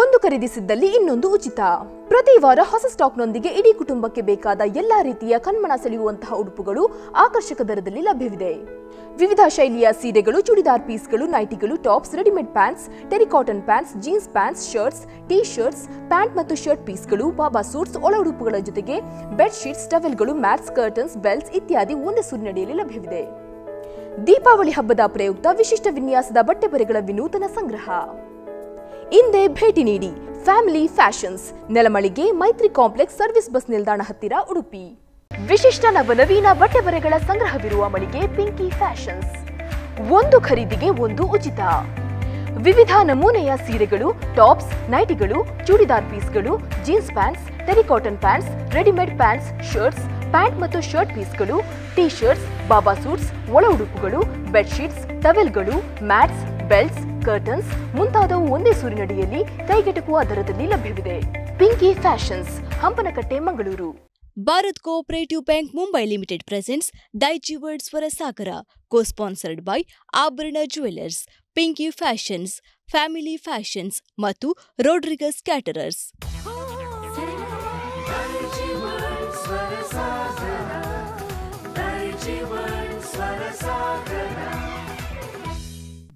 ಒಂದು ಖರೀದಿಸಿದ್ದಲ್ಲಿ ಇನ್ನೊಂದು ಉಚಿತ. ಪ್ರತಿ ವಾರ ಹೊಸ ಸ್ಟಾಕ್ನೊಂದಿಗೆ ಇಡೀ ಕುಟುಂಬಕ್ಕೆ ಬೇಕಾದ ಎಲ್ಲಾ ರೀತಿಯ ಕಣ್ಮನ ಸೆಳೆಯುವಂತಹ ಉಡುಪುಗಳು ಆಕರ್ಷಕ ದರದಲ್ಲಿ ಲಭ್ಯವಿದೆ. ವಿವಿಧ ಶೈಲಿಯ ಸೀರೆಗಳು, ಚೂಡಿದಾರ್ ಪೀಸ್ಗಳು, ನೈಟಿಗಳು, tops, readymade pants, terry cotton pants, jeans pants, shirts, T shirts, pant ಮತ್ತು ಶರ್ಟ್ ಪೀಸ್ಗಳು, ಬಾಬಾ ಸೂಟ್ಸ್, ಒಳ ಉಡುಪುಗಳ ಜೊತೆಗೆ ಬೆಡ್ ಶೀಟ್ಸ್, ಟವೆಲ್ಗಳು, ಮ್ಯಾಟ್ಸ್, ಕರ್ಟನ್ಸ್, ಬೆಲ್ಟ್ಸ್ ಇತ್ಯಾದಿ ಒಂದೇ ಸೂರಿನಡಿಯಲ್ಲಿ ಲಭ್ಯವಿದೆ. ದೀಪಾವಳಿ ಹಬ್ಬದ ಪ್ರಯುಕ್ತ ವಿಶಿಷ್ಟ ವಿನ್ಯಾಸದ ಬಟ್ಟೆ ಬರೆಗಳ ವಿನೂತನ ಸಂಗ್ರಹ. ಇಂದೇ ಭೇಟಿ ನೀಡಿ ಫ್ಯಾಮಿಲಿ ಫ್ಯಾಷನ್ಸ್, ನೆಲಮಳಿಗೆ, ಮೈತ್ರಿ ಕಾಂಪ್ಲೆಕ್ಸ್, ಸರ್ವಿಸ್ ಬಸ್ ನಿಲ್ದಾಣ ಹತ್ತಿರ, ಉಡುಪಿ. ವಿಶಿಷ್ಟ ನವನವೀನ ಬಟ್ಟೆ ಬರೆಗಳ ಸಂಗ್ರಹವಿರುವ ಮಳಿಗೆ ಪಿಂಕಿ ಫ್ಯಾಷನ್ಸ್. ಒಂದು ಖರೀದಿಗೆ ಒಂದು ಉಚಿತ. ವಿವಿಧ ನಮೂನೆಯ ಸೀರೆಗಳು, ಟಾಪ್ಸ್, ನೈಟಿಗಳು, ಚೂಡಿದಾರ್ ಪೀಸ್ಗಳು, jeans pants, terry cotton pants, readymade pants, shirts, pant ಮತ್ತು ಶರ್ಟ್ ಪೀಸ್ಗಳು, ಟೀ ಶರ್ಟ್ಸ್, ಬಾಬಾ ಸೂಟ್ಸ್, ಒಳ ಉಡುಪುಗಳು, ಬೆಡ್ಶೀಟ್ಸ್, ಟವೆಲ್ಗಳು, ಮ್ಯಾಟ್ಸ್, ಬೆಲ್ಟ್ಸ್, ಕರ್ಟನ್ಸ್ ಮುಂತಾದವು ಒಂದೇ ಸೂರಿನಡಿಯಲ್ಲಿ ಕೈಗೆಟುಕುವ ದರದಲ್ಲಿ ಲಭ್ಯವಿದೆ. Pinky Fashions, Hampankatta, Mangaluru. Bharat Cooperative Bank Mumbai Limited presents Daiichi World Swarasagara, co-sponsored by Abharana Jewelers, Pinky Fashions, Family Fashions ಮತ್ತು Rodriguez Caterers.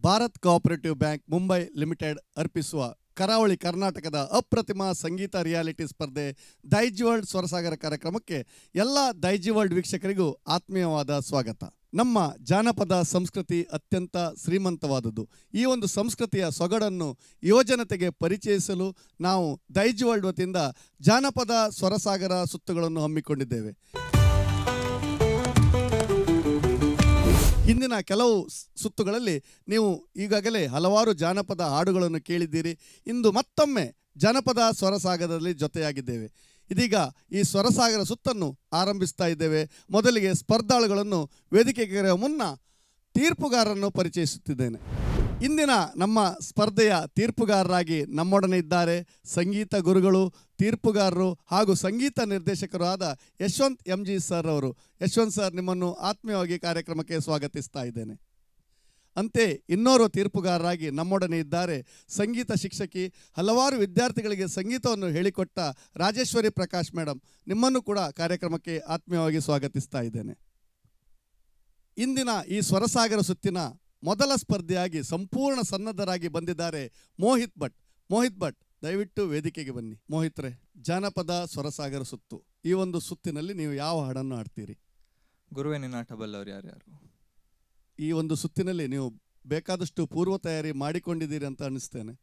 Bharat cooperative bank Mumbai limited ಅರ್ಪಿಸುವ ಕರಾವಳಿ ಕರ್ನಾಟಕದ ಅಪ್ರತಿಮ ಸಂಗೀತ ರಿಯಾಲಿಟಿ ಸ್ಪರ್ಧೆ ದೈಜಿ ವರ್ಲ್ಡ್ ಸ್ವರಸಾಗರ ಕಾರ್ಯಕ್ರಮಕ್ಕೆ ಎಲ್ಲ ದೈಜಿ ವರ್ಲ್ಡ್ ವೀಕ್ಷಕರಿಗೂ ಆತ್ಮೀಯವಾದ ಸ್ವಾಗತ. ನಮ್ಮ ಜಾನಪದ ಸಂಸ್ಕೃತಿ ಅತ್ಯಂತ ಶ್ರೀಮಂತವಾದುದು. ಈ ಒಂದು ಸಂಸ್ಕೃತಿಯ ಸೊಗಡನ್ನು ಯುವಜನತೆಗೆ ಪರಿಚಯಿಸಲು ನಾವು ದೈಜಿ ವರ್ಲ್ಡ್ ವತಿಯಿಂದ ಜಾನಪದ ಸ್ವರಸಾಗರ ಸುತ್ತುಗಳನ್ನು ಹಮ್ಮಿಕೊಂಡಿದ್ದೇವೆ. ಹಿಂದಿನ ಕೆಲವು ಸುತ್ತುಗಳಲ್ಲಿ ನೀವು ಈಗಾಗಲೇ ಹಲವಾರು ಜಾನಪದ ಹಾಡುಗಳನ್ನು ಕೇಳಿದ್ದೀರಿ. ಇಂದು ಮತ್ತೊಮ್ಮೆ ಜನಪದ ಸ್ವರಸಾಗರದಲ್ಲಿ ಜೊತೆಯಾಗಿದ್ದೇವೆ. ಇದೀಗ ಈ ಸ್ವರಸಾಗರ ಸುತ್ತನ್ನು ಆರಂಭಿಸ್ತಾ ಇದ್ದೇವೆ. ಮೊದಲಿಗೆ ಸ್ಪರ್ಧಾಳುಗಳನ್ನು ವೇದಿಕೆಗೆ ಕರೆಯುವ ಮುನ್ನ ತೀರ್ಪುಗಾರರನ್ನು ಪರಿಚಯಿಸುತ್ತಿದ್ದೇನೆ. ಇಂದಿನ ನಮ್ಮ ಸ್ಪರ್ಧೆಯ ತೀರ್ಪುಗಾರರಾಗಿ ನಮ್ಮೊಡನೆ ಇದ್ದಾರೆ ಸಂಗೀತ ಗುರುಗಳು, ತೀರ್ಪುಗಾರರು ಹಾಗೂ ಸಂಗೀತ ನಿರ್ದೇಶಕರು ಆದ ಯಶವಂತ್ MG ಸರ್ ಅವರು. ಯಶವಂತ್ ಸರ್, ನಿಮ್ಮನ್ನು ಆತ್ಮೀಯವಾಗಿ ಕಾರ್ಯಕ್ರಮಕ್ಕೆ ಸ್ವಾಗತಿಸ್ತಾ ಇದ್ದೇನೆ. ಅಂತೆ ಇನ್ನೋರ್ವ ತೀರ್ಪುಗಾರರಾಗಿ ನಮ್ಮೊಡನೆ ಇದ್ದಾರೆ ಸಂಗೀತ ಶಿಕ್ಷಕಿ, ಹಲವಾರು ವಿದ್ಯಾರ್ಥಿಗಳಿಗೆ ಸಂಗೀತವನ್ನು ಹೇಳಿಕೊಟ್ಟ ರಾಜೇಶ್ವರಿ ಪ್ರಕಾಶ್ ಮೇಡಮ್. ನಿಮ್ಮನ್ನು ಕೂಡ ಕಾರ್ಯಕ್ರಮಕ್ಕೆ ಆತ್ಮೀಯವಾಗಿ ಸ್ವಾಗತಿಸ್ತಾ ಇದ್ದೇನೆ. ಇಂದಿನ ಈ ಸ್ವರಸಾಗರ ಸುತ್ತಿನ ಮೊದಲ ಸ್ಪರ್ಧೆಯಾಗಿ ಸಂಪೂರ್ಣ ಸನ್ನದ್ಧರಾಗಿ ಬಂದಿದ್ದಾರೆ ಮೋಹಿತ್ ಭಟ್. ಮೋಹಿತ್ ಭಟ್, ದಯವಿಟ್ಟು ವೇದಿಕೆಗೆ ಬನ್ನಿ. ಮೋಹಿತ್ರೆ, ಜಾನಪದ ಸ್ವರಸಾಗರ ಸುತ್ತು, ಈ ಒಂದು ಸುತ್ತಿನಲ್ಲಿ ನೀವು ಯಾವ ಹಾಡನ್ನು ಹಾಡ್ತೀರಿ? ಗುರುವೇ ನಿನ್ನಾಟ ಬಲ್ಲವರು ಯಾರ್ಯಾರು. ಈ ಒಂದು ಸುತ್ತಿನಲ್ಲಿ ನೀವು ಬೇಕಾದಷ್ಟು ಪೂರ್ವ ತಯಾರಿ ಮಾಡಿಕೊಂಡಿದ್ದೀರಿ ಅಂತ ಅನ್ನಿಸ್ತೇನೆ.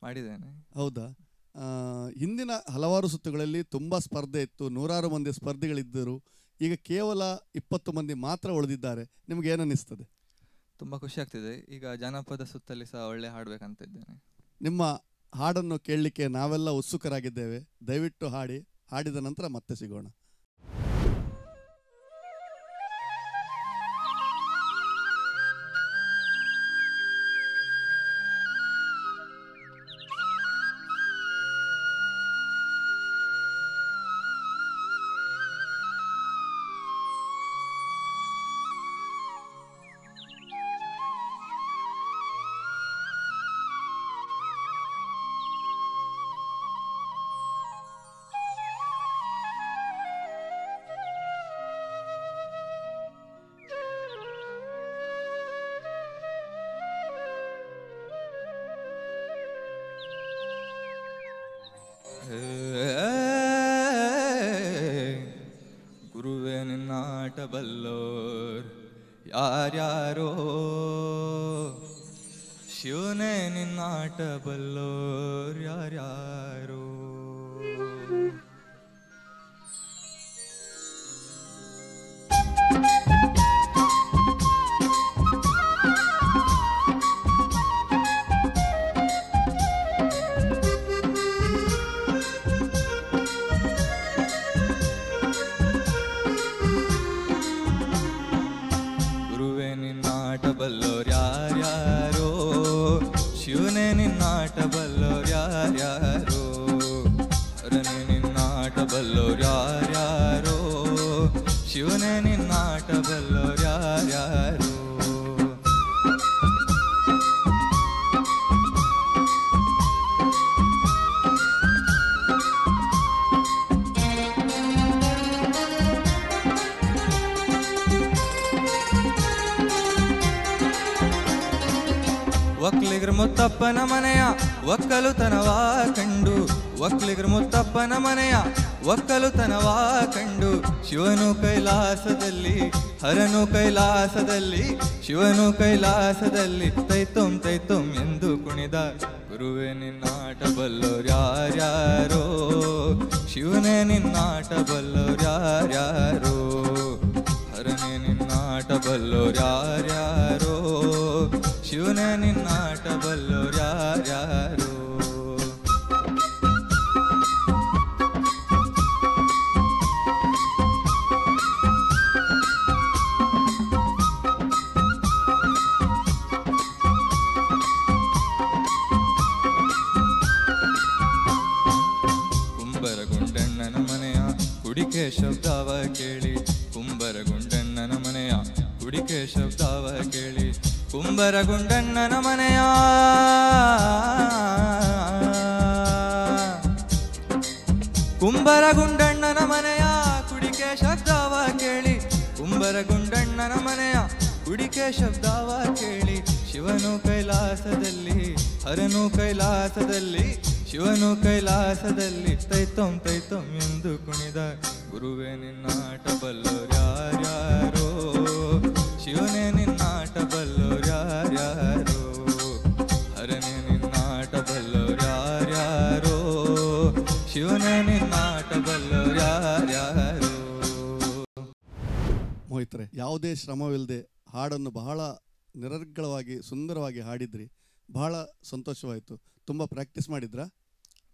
ಮಾಡಿದ್ದೇನೆ. ಹೌದಾ? ಹಿಂದಿನ ಹಲವಾರು ಸುತ್ತುಗಳಲ್ಲಿ ತುಂಬ ಸ್ಪರ್ಧೆ ಇತ್ತು, ನೂರಾರು ಮಂದಿ ಸ್ಪರ್ಧಿಗಳಿದ್ದರು. ಈಗ ಕೇವಲ 20 ಮಂದಿ ಮಾತ್ರ ಉಳಿದಿದ್ದಾರೆ. ನಿಮ್ಗೆ ಏನನ್ನಿಸ್ತದೆ? ತುಂಬ ಖುಷಿ ಆಗ್ತಿದೆ. ಈಗ ಜಾನಪದ ಸುತ್ತಲ್ಲಿ ಸಹ ಒಳ್ಳೆ ಹಾಡಬೇಕಂತ ಇದ್ದೇನೆ. ನಿಮ್ಮ ಹಾಡನ್ನು ಕೇಳಲಿಕ್ಕೆ ನಾವೆಲ್ಲ ಉತ್ಸುಕರಾಗಿದ್ದೇವೆ. ದಯವಿಟ್ಟು ಹಾಡಿ. ಹಾಡಿದ ನಂತರ ಮತ್ತೆ ಸಿಗೋಣ. ಗುರುವೇ ನಿನ್ನಾಟ ಬಲ್ಲೋರ್ ಯಾರ್ಯಾರೋ, ಶಿವನೇ ನಿನ್ನಾಟ ಬಲ್ಲೋರ್ ಯಾರ್ಯಾರೋ. ಬಲ್ಲೋರ್ ಯಾರ್ಯಾರೋ, ಶಿವನೇ ನಿನ್ನಾಟ ಬಲ್ಲೋರ್ ಯಾರ್ಯಾರೋ, ಹರನೇ ನಿನ್ನಾಟ ಬಲ್ಲೋರ್ ಯಾರ್ಯಾರೋ, ಶಿವನೇ ನಿನ್ನಾಟ ಬಲ್ಲೋರ್ ಯಾರ್ಯಾರೋ. ಒಕ್ಲಿಗರ ಮುತ್ತಪ್ಪನ ಮನೆಯ ಒಕ್ಕಲುತನವ ಕಂಡು, ಒಕ್ಲಿಗರ ಮುತ್ತಪ್ಪನ ಮನೆಯ ಒಕ್ಕಲುತನವ ಕಂಡು, ಶಿವನು ಕೈಲಾಸದಲ್ಲಿ ಹರನು ಕೈಲಾಸದಲ್ಲಿ, ಶಿವನು ಕೈಲಾಸದಲ್ಲಿ ತೈತೋಂ ತೈತೋಂ ಎಂದು ಕುಣಿದ. ಗುರುವೇ ನಿನ್ನಾಟ ಬಲ್ಲೋರ್ಯಾರ್ಯಾರೋ, ಶಿವನೇ ನಿನ್ನಾಟ ಬಲ್ಲೋರ್ಯಾರ್ಯಾರೋ, ಹರನೇ ನಿನ್ನಾಟ ಬಲ್ಲೋರ್ಯಾರ್ಯಾರೋ, ಶಿವನೇ ನಿನ್ನಾಟ ಬಲ್ಲೋರ್ಯಾರ್ಯಾರೋ. ಕುಂಬರಗುಂಡಣ್ಣನ ಮನೆಯ ಕುಡಿಕೆ ಶಬ್ದವ ಕೇಳಿ, ಕುಂಬರಗುಂಡಣ್ಣನ ಮನೆಯ ಕುಡಿಕೆ ಶಬ್ದವ ಕೇಳಿ, ಕುಂಬರಗುಂಡಣ್ಣನ ಮನೆಯ ಕುಂಬರಗುಂಡಣ್ಣನ ಮನೆಯ ಕುಡಿಕೆ ಶಬ್ದವ ಕೇಳಿ, ಕುಂಬರಗುಂಡಣ್ಣನ ಮನೆಯ ಕುಡಿಕೆ ಶಬ್ದವ ಕೇಳಿ, ಶಿವನು ಕೈಲಾಸದಲ್ಲಿ ಹರನು ಕೈಲಾಸದಲ್ಲಿ, ಶಿವನು ಕೈಲಾಸದಲ್ಲಿ ತೈತೋಂ ತೈತೋಂ ಎಂದು ಕುಣಿದ. ಗುರುವೇ ನಿನ್ನಾಟ ಬಲ್ಲೋರ್ಯಾರ್ಯಾರೋ, ಶಿವನೇ ನಿನ್ನಾಟ ಬಲ್ಲೋರ್ಯಾರ್ಯಾರೋ, ಹರನೇ ನಿನ್ನಾಟ ಬಲ್ಲೋರ್ಯಾರ್ಯಾರೋ, ಶಿವನೇ ನಿನ್ನಾಟ ಬಲ್ಲೋರ್ಯಾರ್ಯಾರೋ. ಮೋಹಿತ್ರೆ, ಯಾವುದೇ ಶ್ರಮವಿಲ್ಲದೆ ಹಾಡನ್ನು ಬಹಳ ನಿರರ್ಗಳವಾಗಿ ಸುಂದರವಾಗಿ ಹಾಡಿದ್ರಿ. ಬಹಳ ಸಂತೋಷವಾಯಿತು. ತುಂಬ ಪ್ರಾಕ್ಟೀಸ್ ಮಾಡಿದ್ರಾ?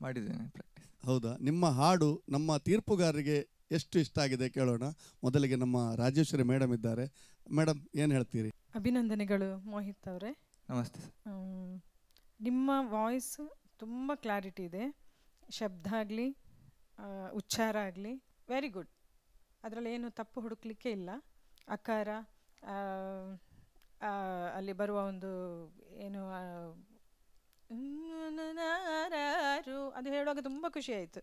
ಮಾಡಿದ್ದೇನೆ ಪ್ರಾಕ್ಟೀಸ್. ಹೌದಾ? ನಿಮ್ಮ ಹಾಡು ನಮ್ಮ ತೀರ್ಪುಗಾರರಿಗೆ ಎಷ್ಟು ಇಷ್ಟ ಆಗಿದೆ ಕೇಳೋಣ. ಮೊದಲಿಗೆ ನಮ್ಮ ರಾಜೇಶ್ವರಿ ಮೇಡಮ್ ಇದ್ದಾರೆ. ಮೇಡಮ್, ಏನು ಹೇಳ್ತೀರಿ? ಅಭಿನಂದನೆಗಳು ಮೋಹಿತ್ ಅವರೇ. ನಮಸ್ತೆ ಸರ್. ನಿಮ್ಮ ವಾಯ್ಸ್ ತುಂಬ ಕ್ಲಾರಿಟಿ ಇದೆ. ಶಬ್ದ ಆಗಲಿ ಉಚ್ಚಾರ ಆಗಲಿ ವೆರಿ ಗುಡ್. ಅದರಲ್ಲಿ ಏನು ತಪ್ಪು ಹುಡುಕ್ಲಿಕ್ಕೆ ಇಲ್ಲ. ಅಕಾರ ಅಲ್ಲಿ ಬರುವ ಒಂದು ಏನು ಅದು ಹೇಳುವಾಗ ತುಂಬ ಖುಷಿ ಆಯಿತು.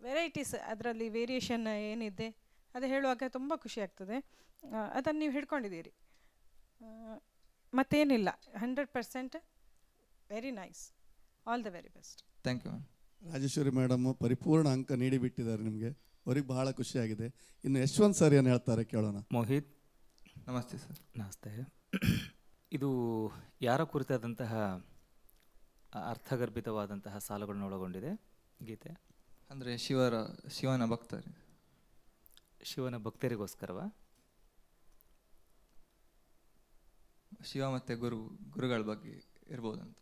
ವೆರೈಟೀಸ್ ಅದರಲ್ಲಿ ವೇರಿಯೇಷನ್ ಏನಿದೆ ಅದು ಹೇಳುವಾಗ ತುಂಬ ಖುಷಿ ಆಗ್ತದೆ. ಅದನ್ನು ನೀವು ಹಿಡ್ಕೊಂಡಿದ್ದೀರಿ, ಮತ್ತೇನಿಲ್ಲ. 100% very nice. All the very best. Thank you. Rajeshwari madam ಪರಿಪೂರ್ಣ ಅಂಕ ನೀಡಿಬಿಟ್ಟಿದ್ದಾರೆ ನಿಮಗೆ. ಅವ್ರಿಗೆ ಬಹಳ ಖುಷಿಯಾಗಿದೆ. ಇನ್ನು ಯಶವಂತ್ ಸರ್ ಏನು ಹೇಳ್ತಾರೆ ಕೇಳೋಣ. ಮೋಹಿತ್, ನಮಸ್ತೆ ಸರ್. ನಮಸ್ತೆ. ಇದು ಯಾರ ಕುರಿತಾದಂತಹ ಅರ್ಥಗರ್ಭಿತವಾದಂತಹ ಸಾಲುಗಳನ್ನು ಒಳಗೊಂಡಿದೆ ಗೀತೆ? ಅಂದರೆ ಶಿವನ ಭಕ್ತರು, ಶಿವನ ಭಕ್ತರಿಗೋಸ್ಕರವಾ? ಶಿವ ಮತ್ತು ಗುರುಗಳ ಬಗ್ಗೆ ಇರ್ಬೋದಂತ.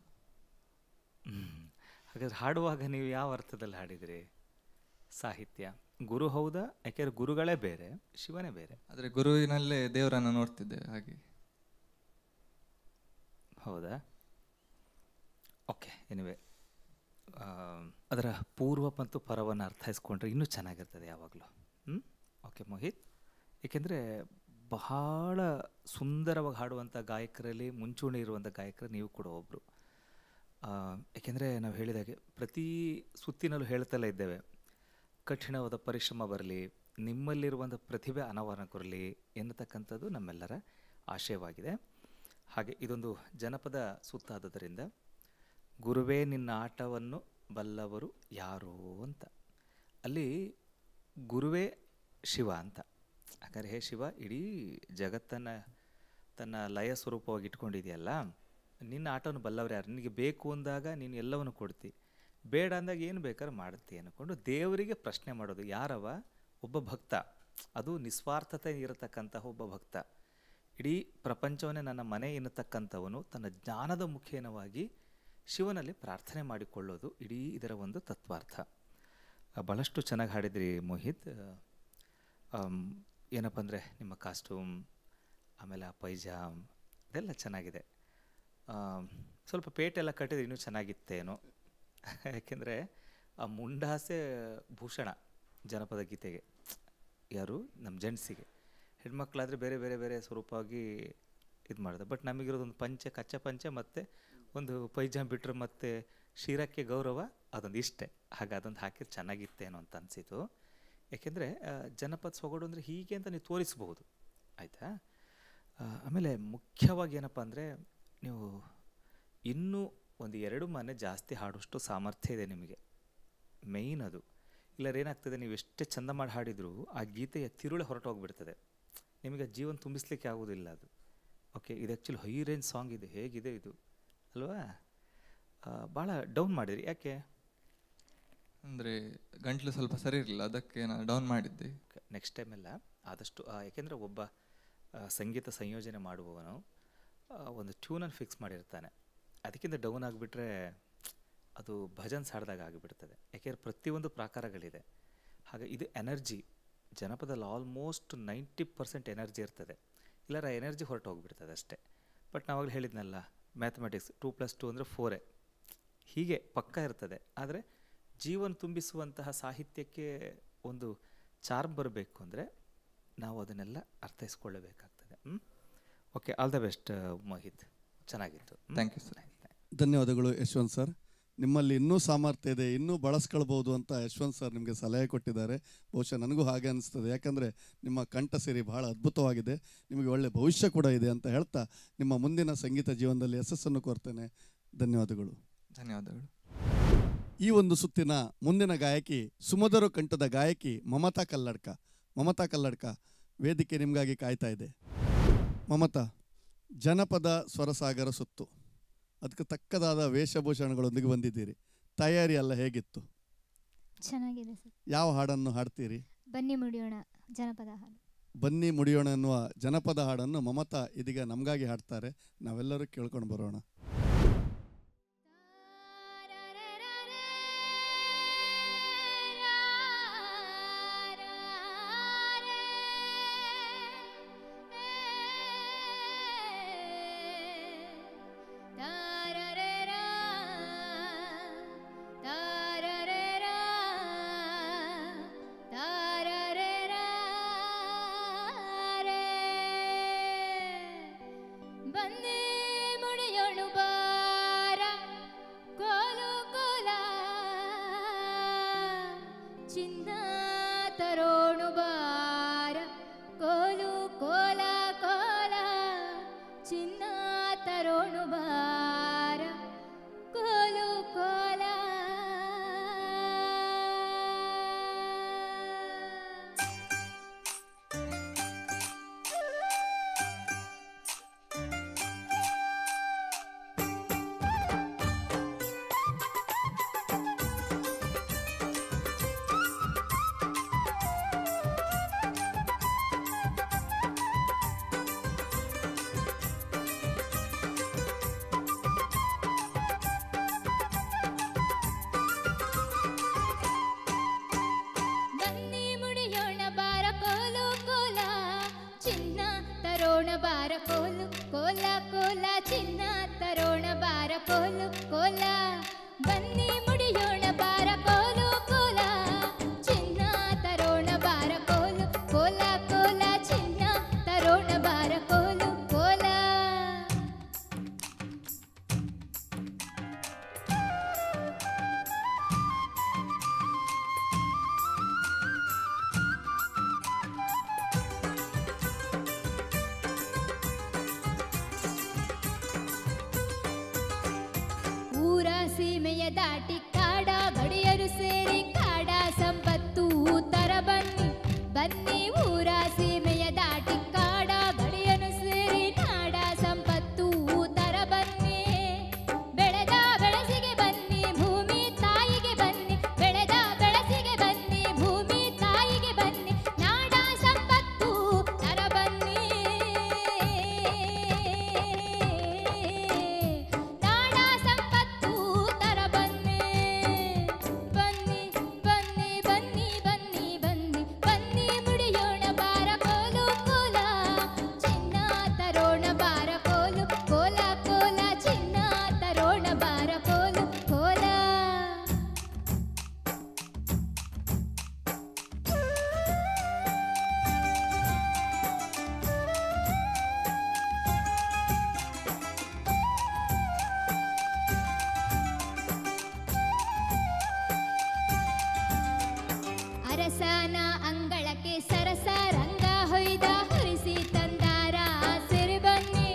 ಹಾಗಾದ್ರೆ ಹಾಡುವಾಗ ನೀವು ಯಾವ ಅರ್ಥದಲ್ಲಿ ಹಾಡಿದ್ರಿ? ಸಾಹಿತ್ಯ ಗುರು ಹೌದಾ? ಯಾಕೆಂದರೆ ಗುರುಗಳೇ ಬೇರೆ, ಶಿವನೇ ಬೇರೆ. ಆದರೆ ಗುರುವಿನಲ್ಲೇ ದೇವರನ್ನು ನೋಡ್ತಿದ್ದೇವೆ ಹಾಗೆ. ಹೌದಾ? ಓಕೆ. ಎನಿವೆ, ಅದರ ಪೂರ್ವ ಮತ್ತು ಪರವನ್ನು ಅರ್ಥೈಸ್ಕೊಂಡ್ರೆ ಇನ್ನೂ ಚೆನ್ನಾಗಿರ್ತದೆ ಯಾವಾಗಲೂ. ಓಕೆ ಮೋಹಿತ್, ಏಕೆಂದರೆ ಬಹಳ ಸುಂದರವಾಗಿ ಹಾಡುವಂಥ ಗಾಯಕರಲ್ಲಿ ಮುಂಚೂಣಿ ಇರುವಂಥ ಗಾಯಕರು ನೀವು ಕೂಡ ಒಬ್ಬರು. ಏಕೆಂದರೆ ನಾವು ಹೇಳಿದಾಗೆ ಪ್ರತಿ ಸುತ್ತಿನಲ್ಲೂ ಹೇಳ್ತಲೇ ಇದ್ದೇವೆ, ಕಠಿಣವಾದ ಪರಿಶ್ರಮ ಬರಲಿ, ನಿಮ್ಮಲ್ಲಿರುವಂಥ ಪ್ರತಿಭೆ ಅನಾವರಣಗೊರಲಿ ಎನ್ನತಕ್ಕಂಥದ್ದು ನಮ್ಮೆಲ್ಲರ ಆಶಯವಾಗಿದೆ. ಹಾಗೆ ಇದೊಂದು ಜನಪದ ಸುತ್ತಾದುದರಿಂದ ಗುರುವೇ ನಿನ್ನ ಆಟವನ್ನು ಬಲ್ಲವರು ಯಾರು ಅಂತ, ಅಲ್ಲಿ ಗುರುವೇ ಶಿವ ಅಂತ. ಹಾಗಾದ್ರೆ ಹೇ ಶಿವ, ಇಡೀ ಜಗತ್ತನ್ನು ತನ್ನ ಲಯ ಸ್ವರೂಪವಾಗಿ ಇಟ್ಕೊಂಡಿದೆಯಲ್ಲ, ನಿನ್ನ ಆಟವನ್ನು ಬಲ್ಲವರು ಯಾರು? ನಿನಗೆ ಬೇಕು ಅಂದಾಗ ನೀನು ಎಲ್ಲವನ್ನು ಕೊಡ್ತಿ, ಬೇಡ ಅಂದಾಗ ಏನು ಬೇಕಾದ್ರೂ ಮಾಡುತ್ತಿ ಅಂದ್ಕೊಂಡು ದೇವರಿಗೆ ಪ್ರಶ್ನೆ ಮಾಡೋದು. ಯಾರವ? ಒಬ್ಬ ಭಕ್ತ. ಅದು ನಿಸ್ವಾರ್ಥತೆ ಇರತಕ್ಕಂತಹ ಒಬ್ಬ ಭಕ್ತ. ಇಡೀ ಪ್ರಪಂಚವನ್ನೇ ನನ್ನ ಮನೆ ಎನ್ನತಕ್ಕಂಥವನು ತನ್ನ ಜ್ಞಾನದ ಮುಖೇನವಾಗಿ ಶಿವನಲ್ಲಿ ಪ್ರಾರ್ಥನೆ ಮಾಡಿಕೊಳ್ಳೋದು ಇಡೀ ಇದರ ಒಂದು ತತ್ವಾರ್ಥ. ಭಾಳಷ್ಟು ಚೆನ್ನಾಗಿ ಹಾಡಿದ್ರಿ ಮೋಹಿತ್. ಏನಪ್ಪ ಅಂದರೆ ನಿಮ್ಮ ಕಾಸ್ಟ್ಯೂಮ್, ಆಮೇಲೆ ಆ ಪೈಜಾಮ್ ಇದೆಲ್ಲ ಚೆನ್ನಾಗಿದೆ. ಸ್ವಲ್ಪ ಪೇಟೆಲ್ಲ ಕಟ್ಟಿದ್ರೆ ಇನ್ನೂ ಚೆನ್ನಾಗಿತ್ತೇನೋ. ಯಾಕೆಂದರೆ ಆ ಮುಂಡಾಸೆ ಭೂಷಣ ಜನಪದ ಗೀತೆಗೆ. ಯಾರು? ನಮ್ಮ ಜೆಂಟ್ಸಿಗೆ. ಹೆಣ್ಮಕ್ಳಾದರೆ ಬೇರೆ ಬೇರೆ ಬೇರೆ ಸ್ವರೂಪವಾಗಿ ಇದು ಮಾಡಿದೆ. ಬಟ್ ನಮಗಿರೋದೊಂದು ಪಂಚೆ, ಕಚ್ಚಾ ಪಂಚೆ ಮತ್ತು ಒಂದು ಪೈಜಾಮ್ ಬಿಟ್ಟರೆ ಮತ್ತು ಶಿರಕ್ಕೆ ಗೌರವ, ಅದೊಂದು ಇಷ್ಟೇ. ಹಾಗೆ ಅದೊಂದು ಹಾಕಿದ್ರೆ ಚೆನ್ನಾಗಿತ್ತೇನೋ ಅಂತ ಅನಿಸಿತು. ಯಾಕೆಂದರೆ ಜನಪದ ಸೊಗಡು ಅಂದರೆ ಹೀಗೆ ಅಂತ ನೀವು ತೋರಿಸ್ಬೋದು, ಆಯಿತಾ? ಆಮೇಲೆ ಮುಖ್ಯವಾಗಿ ಏನಪ್ಪ ಅಂದರೆ, ನೀವು ಇನ್ನೂ ಒಂದು 2 ಮನೆ ಜಾಸ್ತಿ ಹಾಡುವಷ್ಟು ಸಾಮರ್ಥ್ಯ ಇದೆ ನಿಮಗೆ. ಮೇಯ್ನ್ ಅದು. ಇಲ್ಲರ ಏನಾಗ್ತದೆ, ನೀವು ಎಷ್ಟೇ ಚಂದ ಮಾಡಿ ಹಾಡಿದರೂ ಆ ಗೀತೆಯ ತಿರುಳೆ ಹೊರಟೋಗ್ಬಿಡ್ತದೆ, ನಿಮಗೆ ಜೀವನ ತುಂಬಿಸ್ಲಿಕ್ಕೆ ಆಗೋದಿಲ್ಲ ಅದು. ಓಕೆ, ಇದು ಆ್ಯಕ್ಚುಲಿ ಹೈ ರೇಂಜ್ ಸಾಂಗ್ ಇದೆ, ಹೇಗಿದೆ ಇದು ಅಲ್ವಾ? ಭಾಳ ಡೌನ್ ಮಾಡಿದ್ರಿ, ಯಾಕೆ? ಅಂದರೆ ಗಂಟ್ಲು ಸ್ವಲ್ಪ ಸರಿ ಇರಲಿಲ್ಲ, ಅದಕ್ಕೆ ನಾನು ಡೌನ್ ಮಾಡಿದ್ದೆ. ನೆಕ್ಸ್ಟ್ ಟೈಮೆಲ್ಲ ಆದಷ್ಟು ಯಾಕೆಂದರೆ ಒಬ್ಬ ಸಂಗೀತ ಸಂಯೋಜನೆ ಮಾಡುವವನು ಒಂದು ಟ್ಯೂನನ್ನು ಫಿಕ್ಸ್ ಮಾಡಿರ್ತಾನೆ. ಅದಕ್ಕಿಂತ ಡೌನ್ ಆಗಿಬಿಟ್ರೆ ಅದು ಭಜನ್ಸ್ ಹಾಡಿದಾಗ ಆಗಿಬಿಡ್ತದೆ. ಯಾಕೆಂದರೆ ಪ್ರತಿಯೊಂದು ಪ್ರಾಕಾರಗಳಿದೆ. ಹಾಗೆ ಇದು ಎನರ್ಜಿ, ಜನಪದಲ್ಲಿ ಆಲ್ಮೋಸ್ಟ್ 90% ಎನರ್ಜಿ ಇರ್ತದೆ. ಇಲ್ಲರ ಎನರ್ಜಿ ಹೊರಟು ಹೋಗಿಬಿಡ್ತದೆ ಅಷ್ಟೇ. ಬಟ್ ನಾವಾಗಲೇ ಹೇಳಿದ್ನಲ್ಲ, ಮ್ಯಾಥಮೆಟಿಕ್ಸ್ 2+2 ಅಂದರೆ 4 ಹೀಗೆ ಪಕ್ಕ ಇರ್ತದೆ. ಆದರೆ ಜೀವನ ತುಂಬಿಸುವಂತಹ ಸಾಹಿತ್ಯಕ್ಕೆ ಒಂದು ಚಾರ್ಮ್ ಬರಬೇಕು ಅಂದರೆ ನಾವು ಅದನ್ನೆಲ್ಲ ಅರ್ಥೈಸ್ಕೊಳ್ಳಬೇಕಾಗ್ತದೆ. Okay, all the best Mohit, ಚೆನ್ನಾಗಿತ್ತು. Thank you sir. ಧನ್ಯವಾದಗಳು ಯಶವಂತ್ ಸರ್. ನಿಮ್ಮಲ್ಲಿ ಇನ್ನೂ ಸಾಮರ್ಥ್ಯ ಇದೆ, ಇನ್ನೂ ಬಳಸ್ಕೊಳ್ಬೋದು ಅಂತ ಯಶವಂತ್ ಸರ್ ನಿಮಗೆ ಸಲಹೆ ಕೊಟ್ಟಿದ್ದಾರೆ. ಬಹುಶಃ ನನಗೂ ಹಾಗೆ ಅನಿಸ್ತದೆ, ಯಾಕಂದರೆ ನಿಮ್ಮ ಕಂಠ ಸಿರಿ ಬಹಳ ಅದ್ಭುತವಾಗಿದೆ, ನಿಮಗೆ ಒಳ್ಳೆಯ ಭವಿಷ್ಯ ಕೂಡ ಇದೆ ಅಂತ ಹೇಳ್ತಾ ನಿಮ್ಮ ಮುಂದಿನ ಸಂಗೀತ ಜೀವನದಲ್ಲಿ ಯಶಸ್ಸನ್ನು ಕೋರ್ತೇನೆ. ಧನ್ಯವಾದಗಳು. ಧನ್ಯವಾದಗಳು. ಈ ಒಂದು ಸುತ್ತಿನ ಮುಂದಿನ ಗಾಯಕಿ ಸುಮಧುರ ಕಂಠದ ಗಾಯಕಿ ಮಮತಾ ಕಲ್ಲಡ್ಕ. ಮಮತಾ ಕಲ್ಲಡ್ಕ ವೇದಿಕೆ ನಿಮಗಾಗಿ ಕಾಯ್ತಾ ಇದೆ. ಮಮತಾ, ಜನಪದ ಸ್ವರಸಾಗರ ಸುತ್ತು, ಅದಕ್ಕೆ ತಕ್ಕದಾದ ವೇಷಭೂಷಣಗಳೊಂದಿಗೆ ಬಂದಿದ್ದೀರಿ. ತಯಾರಿ ಎಲ್ಲ ಹೇಗಿತ್ತು? ಚೆನ್ನಾಗಿದೆ ಸರ್. ಯಾವ ಹಾಡನ್ನು ಹಾಡ್ತೀರಿ? ಬನ್ನಿ ಮುಡಿಯೋಣ ಜನಪದ ಹಾಡು. ಬನ್ನಿ ಮುಡಿಯೋಣ ಎನ್ನುವ ಜನಪದ ಹಾಡನ್ನು ಮಮತಾ ಇದೀಗ ನಮಗಾಗಿ ಹಾಡ್ತಾರೆ. ನಾವೆಲ್ಲರೂ ಕೇಳ್ಕೊಂಡು ಬರೋಣ. ದಾಟಿ ಕಾಡ ಗಡಿಯರು ಸೇರಿ ಕಾಡ ಸಂಪತ್ತು ತರ ಬನ್ನಿ ಬನ್ನಿ. ಊರ ಸೀಮೆಯ ದಾಟಿ ಕಾಡ ಗಡಿಯನ್ನು ಸೇರಿ ನಾಡ ಸಂಪತ್ತು ತರ ಬನ್ನಿ. ಬೆಳೆದ ಬೆಳಸಿಗೆ ಬನ್ನಿ ಭೂಮಿ ತಾಯಿಗೆ ಬನ್ನಿ. ಬೆಳೆದ ಬೆಳಸಿಗೆ ಬನ್ನಿ ಭೂಮಿ ತಾಯಿಗೆ ಬನ್ನಿ. ನಾಡ ಸಂಪತ್ತು ತರ ಬನ್ನಿ. ನಾಡ ಸಂಪತ್ತು ತರ ಬನ್ನಿ. ಬನ್ನಿ ಬನ್ನಿ ಬನ್ನಿ ಬನ್ನಿ ಬನ್ನಿ ಬನ್ನಿ ಮುಡಿಯೋಣ ಬಾರ ಕೋಲು ಕೋಲ ಚಿನ್ನ ತರೋಣ ಬಾರ ಕೋಲು ಕೋಲ ಕೋಲ ಚಿನ್ನ ತರೋಣ ಬಾರ ಕೋಲು ಕೋಲ. ಅರಸನ ಅಂಗಳಕ್ಕೆ ಸರಸ ರಂಗ ಹೊಯ್ದ ಹೊರಿಸಿ ತಂದಾರ ಸೇರಿ ಬನ್ನಿ.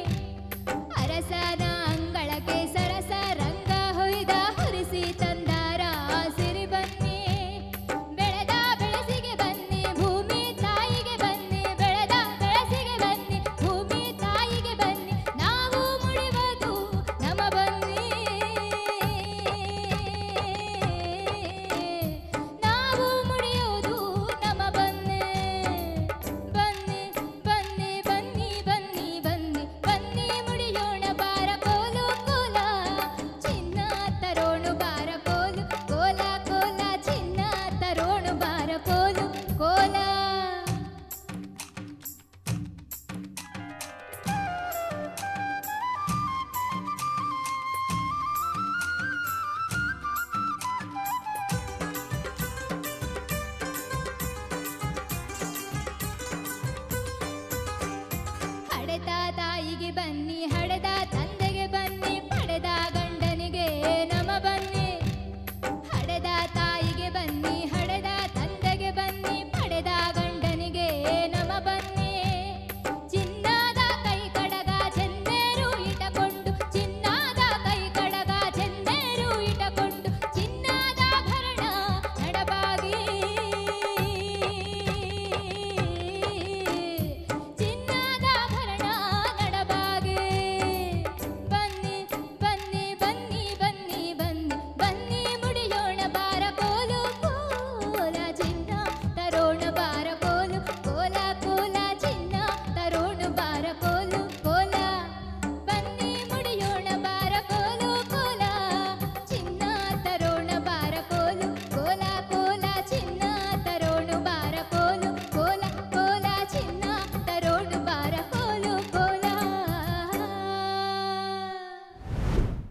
ಅರಸನ ಅಂಗಳಕ್ಕೆ ಸರಸ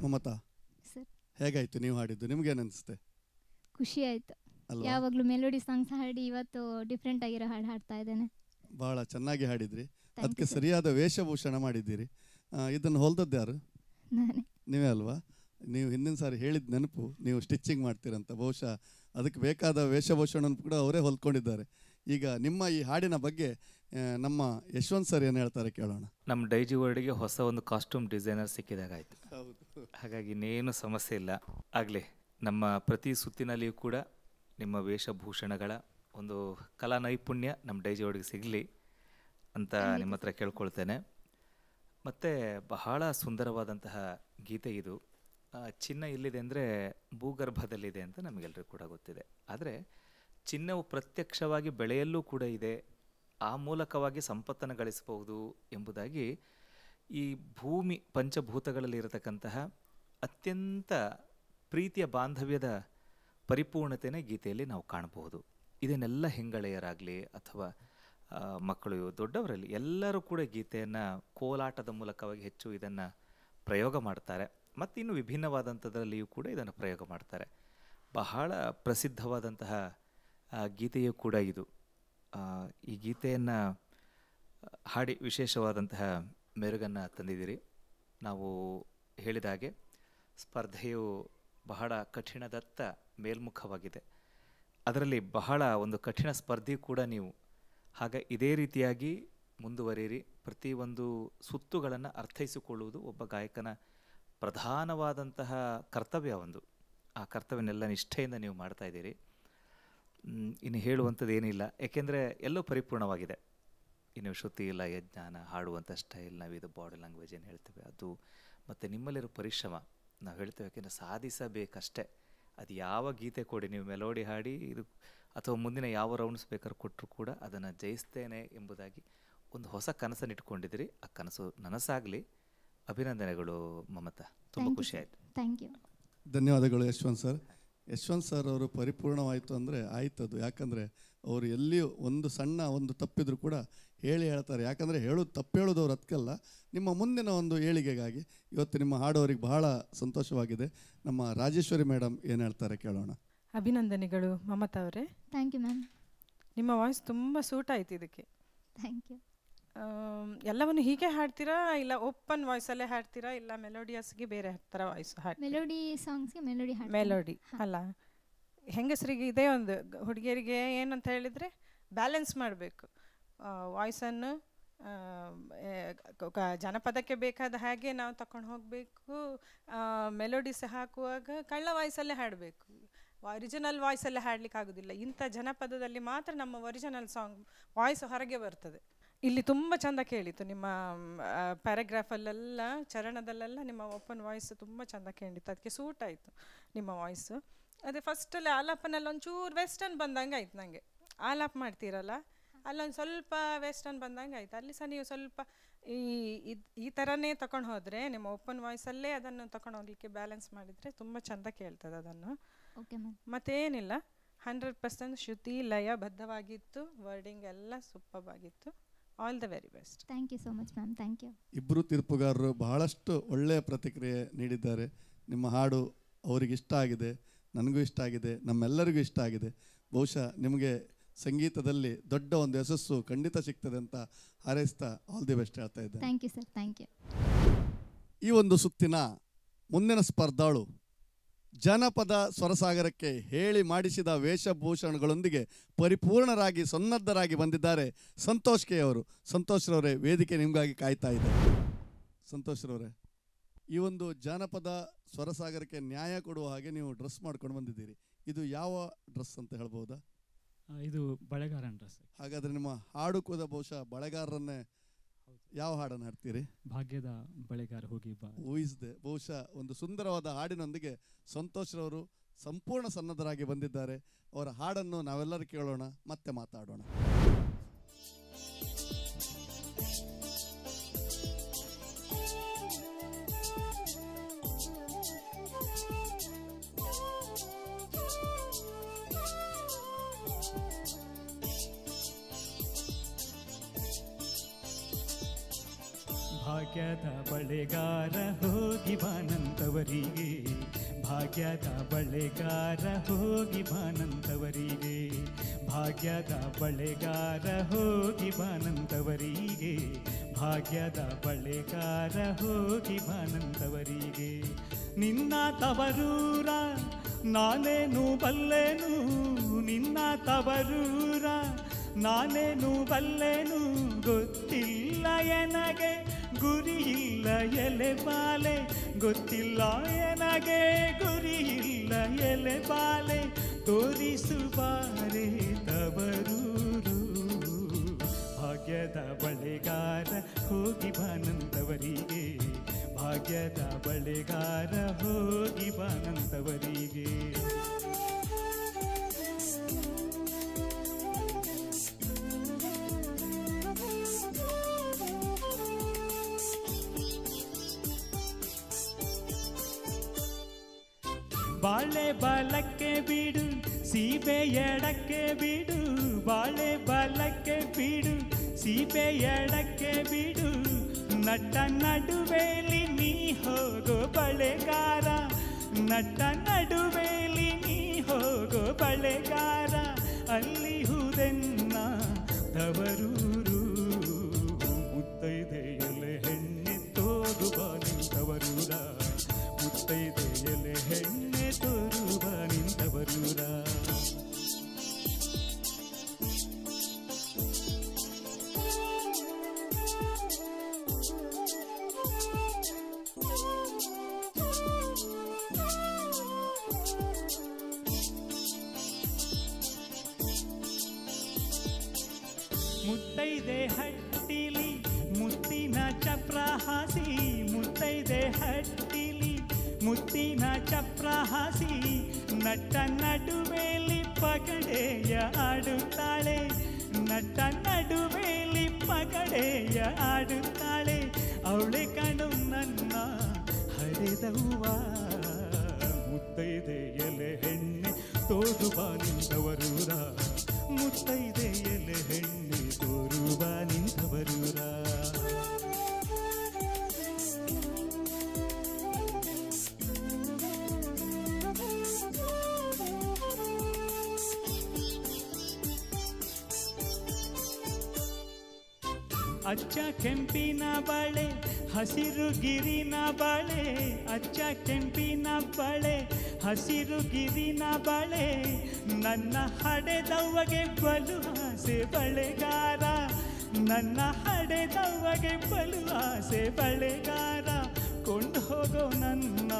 ಮಮತಾ, ಸರ್ ಹೇಗಾಯ್ತು ನೀವು ಹಾಡಿದ್ದು? ನಿಮ್ಗೇನು ಅನಿಸುತ್ತೆ? ಖುಷಿ ಆಯಿತು. ಅಲ್ವಾ? ಯಾವಾಗಲೂ ಮೆಲೋಡಿ ಸಾಂಗ್ಸ್ ಹಾಡಿ ಇವತ್ತು ಡಿಫ್ರೆಂಟ್ ಆಗಿರೋ ಹಾಡು ಹಾಡ್ತಾ ಇದ್ದೇನೆ. ಭಾಳ ಚೆನ್ನಾಗಿ ಹಾಡಿದ್ರಿ. Thank ಅದಕ್ಕೆ you, sir. ಸರಿಯಾದ ವೇಷಭೂಷಣ ಮಾಡಿದ್ದೀರಿ. ಇದನ್ನು ಹೊಲ್ದದ್ದು ಯಾರು? ನಾನೇ. ನೀವೇ ಅಲ್ವಾ? ನೀವು ಹಿಂದಿನ ಸಾರಿ ಹೇಳಿದ ನೆನಪು, ನೀವು ಸ್ಟಿಚಿಂಗ್ ಮಾಡ್ತೀರಂತ. ಬಹುಶಃ ಅದಕ್ಕೆ ಬೇಕಾದ ವೇಷಭೂಷಣವನ್ನು ಕೂಡ ಅವರೇ ಹೊಲ್ಕೊಂಡಿದ್ದಾರೆ. ಈಗ ನಿಮ್ಮ ಈ ಹಾಡಿನ ಬಗ್ಗೆ ನಮ್ಮ ಯಶವಂತ್ ಸರ್ ಏನು ಹೇಳ್ತಾರೆ ಕೇಳೋಣ. ನಮ್ಮ ಡೈಜಿ ವರ್ಡ್ಗೆ ಹೊಸ ಒಂದು ಕಾಸ್ಟ್ಯೂಮ್ ಡಿಸೈನರ್ ಸಿಕ್ಕಿದಾಗಾಯಿತು. ಹಾಗಾಗಿ ಇನ್ನೇನು ಸಮಸ್ಯೆ ಇಲ್ಲ. ಆಗಲಿ, ನಮ್ಮ ಪ್ರತಿ ಸುತ್ತಿನಲ್ಲಿಯೂ ಕೂಡ ನಿಮ್ಮ ವೇಷಭೂಷಣಗಳ ಒಂದು ಕಲಾ ನೈಪುಣ್ಯ ನಮ್ಮ ಡೈಜಿ ವರ್ಡ್ಗೆ ಸಿಗಲಿ ಅಂತ ನಿಮ್ಮ ಹತ್ರ ಕೇಳ್ಕೊಳ್ತೇನೆ. ಮತ್ತು ಬಹಳ ಸುಂದರವಾದಂತಹ ಗೀತೆ ಇದು. ಚಿನ್ನ ಎಲ್ಲಿದೆ ಅಂದರೆ ಭೂಗರ್ಭದಲ್ಲಿದೆ ಅಂತ ನಮಗೆಲ್ಲರಿಗೂ ಕೂಡ ಗೊತ್ತಿದೆ. ಆದರೆ ಚಿನ್ನವು ಪ್ರತ್ಯಕ್ಷವಾಗಿ ಬೆಳೆಯಲ್ಲೂ ಕೂಡ ಇದೆ, ಆ ಮೂಲಕವಾಗಿ ಸಂಪತ್ತನ್ನು ಗಳಿಸಬಹುದು ಎಂಬುದಾಗಿ ಈ ಭೂಮಿ ಪಂಚಭೂತಗಳಲ್ಲಿ ಇರತಕ್ಕಂತಹ ಅತ್ಯಂತ ಪ್ರೀತಿಯ ಬಾಂಧವ್ಯದ ಪರಿಪೂರ್ಣತೆಯೇ ಗೀತೆಯಲ್ಲಿ ನಾವು ಕಾಣಬಹುದು. ಇದನ್ನೆಲ್ಲ ಹೆಂಗಳೆಯರಾಗಲಿ ಅಥವಾ ಮಕ್ಕಳು ದೊಡ್ಡವರಲ್ಲಿ ಎಲ್ಲರೂ ಕೂಡ ಗೀತೆಯನ್ನು ಕೋಲಾಟದ ಮೂಲಕವಾಗಿ ಹೆಚ್ಚು ಇದನ್ನು ಪ್ರಯೋಗ ಮಾಡ್ತಾರೆ. ಮತ್ತು ಇನ್ನು ವಿಭಿನ್ನವಾದಂಥದ್ರಲ್ಲಿಯೂ ಕೂಡ ಇದನ್ನು ಪ್ರಯೋಗ ಮಾಡ್ತಾರೆ. ಬಹಳ ಪ್ರಸಿದ್ಧವಾದಂತಹ ಗೀತೆಯೂ ಕೂಡ ಇದು. ಈ ಗೀತೆಯನ್ನು ಹಾಡಿ ವಿಶೇಷವಾದಂತಹ ಮೆರುಗನ್ನು ತಂದಿದ್ದೀರಿ. ನಾವು ಹೇಳಿದ ಹಾಗೆ ಸ್ಪರ್ಧೆಯು ಬಹಳ ಕಠಿಣದತ್ತ ಮೇಲ್ಮುಖವಾಗಿದೆ. ಅದರಲ್ಲಿ ಬಹಳ ಒಂದು ಕಠಿಣ ಸ್ಪರ್ಧೆ ಕೂಡ ನೀವು. ಹಾಗೆ ಇದೇ ರೀತಿಯಾಗಿ ಮುಂದುವರಿಯಿರಿ. ಪ್ರತಿಯೊಂದು ಸುತ್ತುಗಳನ್ನು ಅರ್ಥೈಸಿಕೊಳ್ಳುವುದು ಒಬ್ಬ ಗಾಯಕನ ಪ್ರಧಾನವಾದಂತಹ ಕರ್ತವ್ಯ. ಒಂದು ಆ ಕರ್ತವ್ಯನೆಲ್ಲ ನಿಷ್ಠೆಯಿಂದ ನೀವು ಮಾಡ್ತಾಯಿದ್ದೀರಿ. ಇನ್ನು ಹೇಳುವಂಥದ್ದು ಏನಿಲ್ಲ, ಏಕೆಂದರೆ ಎಲ್ಲವೂ ಪರಿಪೂರ್ಣವಾಗಿದೆ. ಇನ್ನು ಶ್ರುತಿ ಇಲ್ಲ, ಯಜ್ಞಾನ, ಹಾಡುವಂಥ ಸ್ಟೈಲ್, ನಾವಿದು ಬಾಡಿ ಲ್ಯಾಂಗ್ವೇಜ್ ಏನು ಹೇಳ್ತೇವೆ ಅದು, ಮತ್ತು ನಿಮ್ಮಲ್ಲಿರೋ ಪರಿಶ್ರಮ ನಾವು ಹೇಳ್ತೇವೆ. ಯಾಕೆಂದರೆ ಸಾಧಿಸಬೇಕಷ್ಟೇ. ಅದು ಯಾವ ಗೀತೆ ಕೊಡಿ, ನೀವು ಮೆಲೋಡಿ ಹಾಡಿ ಇದು ಅಥವಾ ಮುಂದಿನ ಯಾವ ರೌಂಡ್ಸ್ ಬೇಕಾದ್ರೂ ಕೊಟ್ಟರು ಕೂಡ ಅದನ್ನು ಜಯಿಸ್ತೇನೆ ಎಂಬುದಾಗಿ ಒಂದು ಹೊಸ ಕನಸನ್ನು ಇಟ್ಕೊಂಡಿದ್ದೀರಿ. ಆ ಕನಸು ನನಸಾಗಲಿ. ಅಭಿನಂದನೆಗಳು ಮಮತಾ, ತುಂಬ ಖುಷಿ ಆಯಿತು. Thank you. ಧನ್ಯವಾದಗಳು ಯಶವಂತ್ ಸರ್. ಯಶವಂತ್ ಸರ್ ಅವರು ಪರಿಪೂರ್ಣವಾಯಿತು ಅಂದರೆ ಆಯ್ತದು. ಯಾಕಂದರೆ ಅವರು ಎಲ್ಲಿಯೂ ಒಂದು ಸಣ್ಣ ಒಂದು ತಪ್ಪಿದ್ರು ಕೂಡ ಹೇಳ್ತಾರೆ. ಯಾಕಂದರೆ ಹೇಳೋದು ತಪ್ಪು ಹೇಳೋದು ಅವ್ರು ಅದಕ್ಕಲ್ಲ, ನಿಮ್ಮ ಮುಂದಿನ ಒಂದು ಏಳಿಗೆಗಾಗಿ. ಇವತ್ತು ನಿಮ್ಮ ಹಾಡೋರಿಗೆ ಬಹಳ ಸಂತೋಷವಾಗಿದೆ. ನಮ್ಮ ರಾಜೇಶ್ವರಿ ಮೇಡಮ್ ಏನು ಹೇಳ್ತಾರೆ ಕೇಳೋಣ. ಅಭಿನಂದನೆಗಳು ಮಮತಾ ಅವರೇ. Thank you ma'am. ನಿಮ್ಮ ವಾಯ್ಸ್ ತುಂಬ ಸೂಟ್ ಆಯ್ತು ಇದಕ್ಕೆ. Thank you. ಎಲ್ಲವನ್ನು ಹೀಗೆ ಹಾಡ್ತೀರಾ, ಇಲ್ಲ ಓಪನ್ ವಾಯ್ಸಲ್ಲೇ ಹಾಡ್ತೀರಾ, ಇಲ್ಲ ಮೆಲೋಡಿಯಸ್ಗೆ ಬೇರೆ ಥರ ವಾಯ್ಸ್ ಹಾಡ್ತೀರಾ? ಮೆಲೋಡಿ ಸಾಂಗ್ಸ್ಗೆ ಮೆಲೋಡಿ ಹಾಡು. ಮೆಲೋಡಿ ಅಲ್ಲ, ಹೆಂಗಸರಿಗೆ ಇದೇ ಒಂದು, ಹುಡುಗಿಯರಿಗೆ ಏನಂತ ಹೇಳಿದರೆ ಬ್ಯಾಲೆನ್ಸ್ ಮಾಡಬೇಕು ವಾಯ್ಸನ್ನು. ಜನಪದಕ್ಕೆ ಬೇಕಾದ ಹಾಗೆ ನಾವು ತಗೊಂಡು ಹೋಗಬೇಕು. ಮೆಲೋಡಿಸ್ ಹಾಕುವಾಗ ಕಳ್ಳ ವಾಯ್ಸಲ್ಲೇ ಹಾಡಬೇಕು, ಒರಿಜಿನಲ್ ವಾಯ್ಸಲ್ಲೇ ಹಾಡ್ಲಿಕ್ಕೆ ಆಗೋದಿಲ್ಲ. ಇಂಥ ಜನಪದದಲ್ಲಿ ಮಾತ್ರ ನಮ್ಮ ಒರಿಜಿನಲ್ ಸಾಂಗ್ ವಾಯ್ಸ್ ಹೊರಗೆ ಬರ್ತದೆ. ಇಲ್ಲಿ ತುಂಬ ಚೆಂದ ಕೇಳಿತು ನಿಮ್ಮ ಪ್ಯಾರಾಗ್ರಾಫಲ್ಲೆಲ್ಲ, ಚರಣದಲ್ಲೆಲ್ಲ ನಿಮ್ಮ ಓಪನ್ ವಾಯ್ಸ್ ತುಂಬ ಚೆಂದ ಕೇಳಿತ್ತು. ಅದಕ್ಕೆ ಸೂಟ್ ಆಯಿತು ನಿಮ್ಮ ವಾಯ್ಸು. ಅದೇ ಫಸ್ಟಲ್ಲಿ ಆಲಾಪನಲ್ಲಿ ಒಂಚೂರು ವೆಸ್ಟರ್ನ್ ಬಂದಂಗೆ ಆಯ್ತು ನನಗೆ. ಆಲಾಪ್ ಮಾಡ್ತೀರಲ್ಲ, ಅಲ್ಲೊಂದು ಸ್ವಲ್ಪ ವೆಸ್ಟರ್ನ್ ಬಂದಂಗೆ ಆಯ್ತು. ಅಲ್ಲಿ ಸಹ ನೀವು ಸ್ವಲ್ಪ ಈ ಥರನೇ ತಗೊಂಡು ಹೋದರೆ, ನಿಮ್ಮ ಓಪನ್ ವಾಯ್ಸಲ್ಲೇ ಅದನ್ನು ತಗೊಂಡು ಹೋಗಲಿಕ್ಕೆ ಬ್ಯಾಲೆನ್ಸ್ ಮಾಡಿದರೆ ತುಂಬ ಚೆಂದ ಕೇಳ್ತದೆ ಅದನ್ನು. Okay ma'am. ಮತ್ತೇನಿಲ್ಲ, 100% ಶ್ರುತಿ ಲಯ ಬದ್ಧವಾಗಿತ್ತು, ವರ್ಡಿಂಗ್ ಎಲ್ಲ ಸೂಪರ್ ಆಗಿತ್ತು. All the very best. Thank you so much ma'am. Thank you. ಇಬ್ಬರು ತೀರ್ಪುಗಾರರು ಬಹಳಷ್ಟು ಒಳ್ಳೆಯ ಪ್ರತಿಕ್ರಿಯೆ ನೀಡಿದ್ದಾರೆ. ನಿಮ್ಮ ಹಾಡು ಅವರಿಗೆ ಇಷ್ಟ ಆಗಿದೆ, ನನಗೂ ಇಷ್ಟ ಆಗಿದೆ, ನಮ್ಮೆಲ್ಲರಿಗೂ ಇಷ್ಟ ಆಗಿದೆ. ಬಹುಶಃ ನಿಮಗೆ ಸಂಗೀತದಲ್ಲಿ ದೊಡ್ಡ ಒಂದು ಯಶಸ್ಸು ಖಂಡಿತ ಸಿಗ್ತದೆ ಅಂತ ಹಾರೈಸ್ತಾ ಆಲ್ ದಿ ಬೆಸ್ಟ್ ಹೇಳ್ತಾ ಇದ್ದೇನೆ. Thank you sir. Thank you. ಈ ಒಂದು ಸುತ್ತಿನ ಮುಂದಿನ ಸ್ಪರ್ಧಾಳು ಜನಪದ ಸ್ವರಸಾಗರಕ್ಕೆ ಹೇಳಿ ಮಾಡಿಸಿದ ವೇಷಭೂಷಣಗಳೊಂದಿಗೆ ಪರಿಪೂರ್ಣರಾಗಿ ಸನ್ನದ್ಧರಾಗಿ ಬಂದಿದ್ದಾರೆ ಸಂತೋಷ್ ಕೆ ಅವರು. ಸಂತೋಷ್ರವರೇ, ವೇದಿಕೆ ನಿಮಗಾಗಿ ಕಾಯ್ತಾ ಇದೆ. ಸಂತೋಷ್ರವರೇ, ಈ ಒಂದು ಜಾನಪದ ಸ್ವರಸಾಗರಕ್ಕೆ ನ್ಯಾಯ ಕೊಡುವ ಹಾಗೆ ನೀವು ಡ್ರೆಸ್ ಮಾಡ್ಕೊಂಡು ಬಂದಿದ್ದೀರಿ. ಇದು ಯಾವ ಡ್ರೆಸ್ ಅಂತ ಹೇಳ್ಬೋದಾ? ಇದು ಬಳೆಗಾರನ ಡ್ರೆಸ್. ಹಾಗಾದರೆ ನಿಮ್ಮ ಹಾಡು ಕೂಡ ಬಹುಶಃ ಬಳೆಗಾರರನ್ನೇ. ಯಾವ ಹಾಡನ್ನು ಹಾಡ್ತೀರಿ? ಭಾಗ್ಯದ ಬಳೆಗಾರ ಹೋಗಿ ಬಾ. ಊಹಿಸಿದೆ. ಬಹುಶಃ ಒಂದು ಸುಂದರವಾದ ಹಾಡಿನೊಂದಿಗೆ ಸಂತೋಷ್ರವರು ಸಂಪೂರ್ಣ ಸನ್ನದ್ಧರಾಗಿ ಬಂದಿದ್ದಾರೆ. ಅವರ ಹಾಡನ್ನು ನಾವೆಲ್ಲರೂ ಕೇಳೋಣ, ಮತ್ತೆ ಮಾತಾಡೋಣ. ಭಾಗ್ಯದ ಬಳೆಗಾರ ಹೋಗಿ ಬಾನಂತ ಬಾನಂತವರಿಗೆ, ಭಾಗ್ಯದ ಬಳೆಗಾರ ಹೋಗಿ ಬಾನಂತವರಿಗೆ, ಭಾಗ್ಯದ ಬಳೆಗಾರ ಹೋಗಿ ಬಾನಂತವರಿಗೆ, ಭಾಗ್ಯದ ಬಳೆಗಾರ ಹೋಗಿ ಬಾನಂತವರಿಗೆ. ನಿನ್ನ ತವರೂರ ನಾನೇನು ಬಲ್ಲೆನು, ನಿನ್ನ ತವರೂರ ನಾನೇನು ಬಲ್ಲೆನು, ಗೊತ್ತಿಲ್ಲ ಎನಗೆ ಗುರಿಯಿಲ್ಲ ಎಲೆ ಬಾಲೆ, ಗೊತ್ತಿಲ್ಲ ಎನಗೆ ಗುರಿಯಿಲ್ಲ ಎಲೆ ಬಾಲೆ, ತೋರಿಸುಬಾರೆ ತವರೂರು. ಭಾಗ್ಯದ ಬಳೆಗಾರ ಹೋಗಿ ಬಾನಂತವರಿಗೆ, ಭಾಗ್ಯದ ಬಳೆಗಾರ ಹೋಗಿ ಬಾನಂತವರಿಗೆ. ಬಾಳೆ ಬಾಲಕ್ಕೆ ಬಿಡು ಸೀಬೆ ಎಡಕ್ಕೆ ಬಿಡು, ಬಾಳೆ ಬಾಲಕ್ಕೆ ಬಿಡು ಸೀಬೆ ಎಡಕ್ಕೆ ಬಿಡು, ನಟ್ಟ ನಡುವೆಲಿ ನೀ ಹೋಗೋ ಬಳೆಗಾರ, ನಟ್ಟ ನಡುವೆಲಿ ನೀ ಹೋಗೋ ಬಳೆಗಾರ, ಅಲ್ಲಿ ಹುದೆನ್ನ ತವರೂರು. ಮುತ್ತೈದೆಯಲೆ ಹೆಣ್ಣೆ ತೋರುವ ನಿಂತವರೂರ, ಮುತ್ತೈದೆಯಲೆ ಹೆಣ್ಣೆ ತೋರುವ ನಿಂತವರೂರ. ಮುತ್ತೈದೆ ಹಟ್ಟಿಲಿ ಮುತ್ತಿನ ಚಪ್ರ ಹಾಸಿ, ಮುತ್ತೈದೆ ಹಟ್ಟಿಲಿ ಮುತ್ತಿನ ಚಪ್ರ ಹಾಸಿ, ನಟ್ಟ ನಡುವೆಲಿ ಪಗಡೆಯ ಆಡುತ್ತಾಳೆ, ನಟ್ಟ ನಡುವೆಲಿ ಪಗಡೆಯ ಆಡುತ್ತಾಳೆ, ಅವಳೆ ಕಣು ನನ್ನ ಹರಿದವ್ವ. ಮುತ್ತೈದೆ ಎಲೆ ಹೆಣ್ಣೆ ತೋರುವ ನಿಂತವರೂರ, ಮುತ್ತೈದೆ ಎಲೆ ಹೆಣ್ಣೆ ತೋರುವ ನಿಂತವರೂರ. ಅಚ್ಚ ಕೆಂಪಿನ ಬಳೆ ಹಸಿರು ಗಿರಿನ ಬಳೆ, ಅಚ್ಚ ಕೆಂಪಿನ ಬಳೆ ಹಸಿರು ಗಿರಿನ ಬಳೆ, ನನ್ನ ಹಡೆದವ್ವಗೆ ಬಲು ಆಸೆ ಬಳೆಗಾರ, ನನ್ನ ಹಡೆದವ್ವಗೆ ಬಲು ಆಸೆ ಬಳೆಗಾರ, ಕೊಂಡು ಹೋಗೋ ನನ್ನ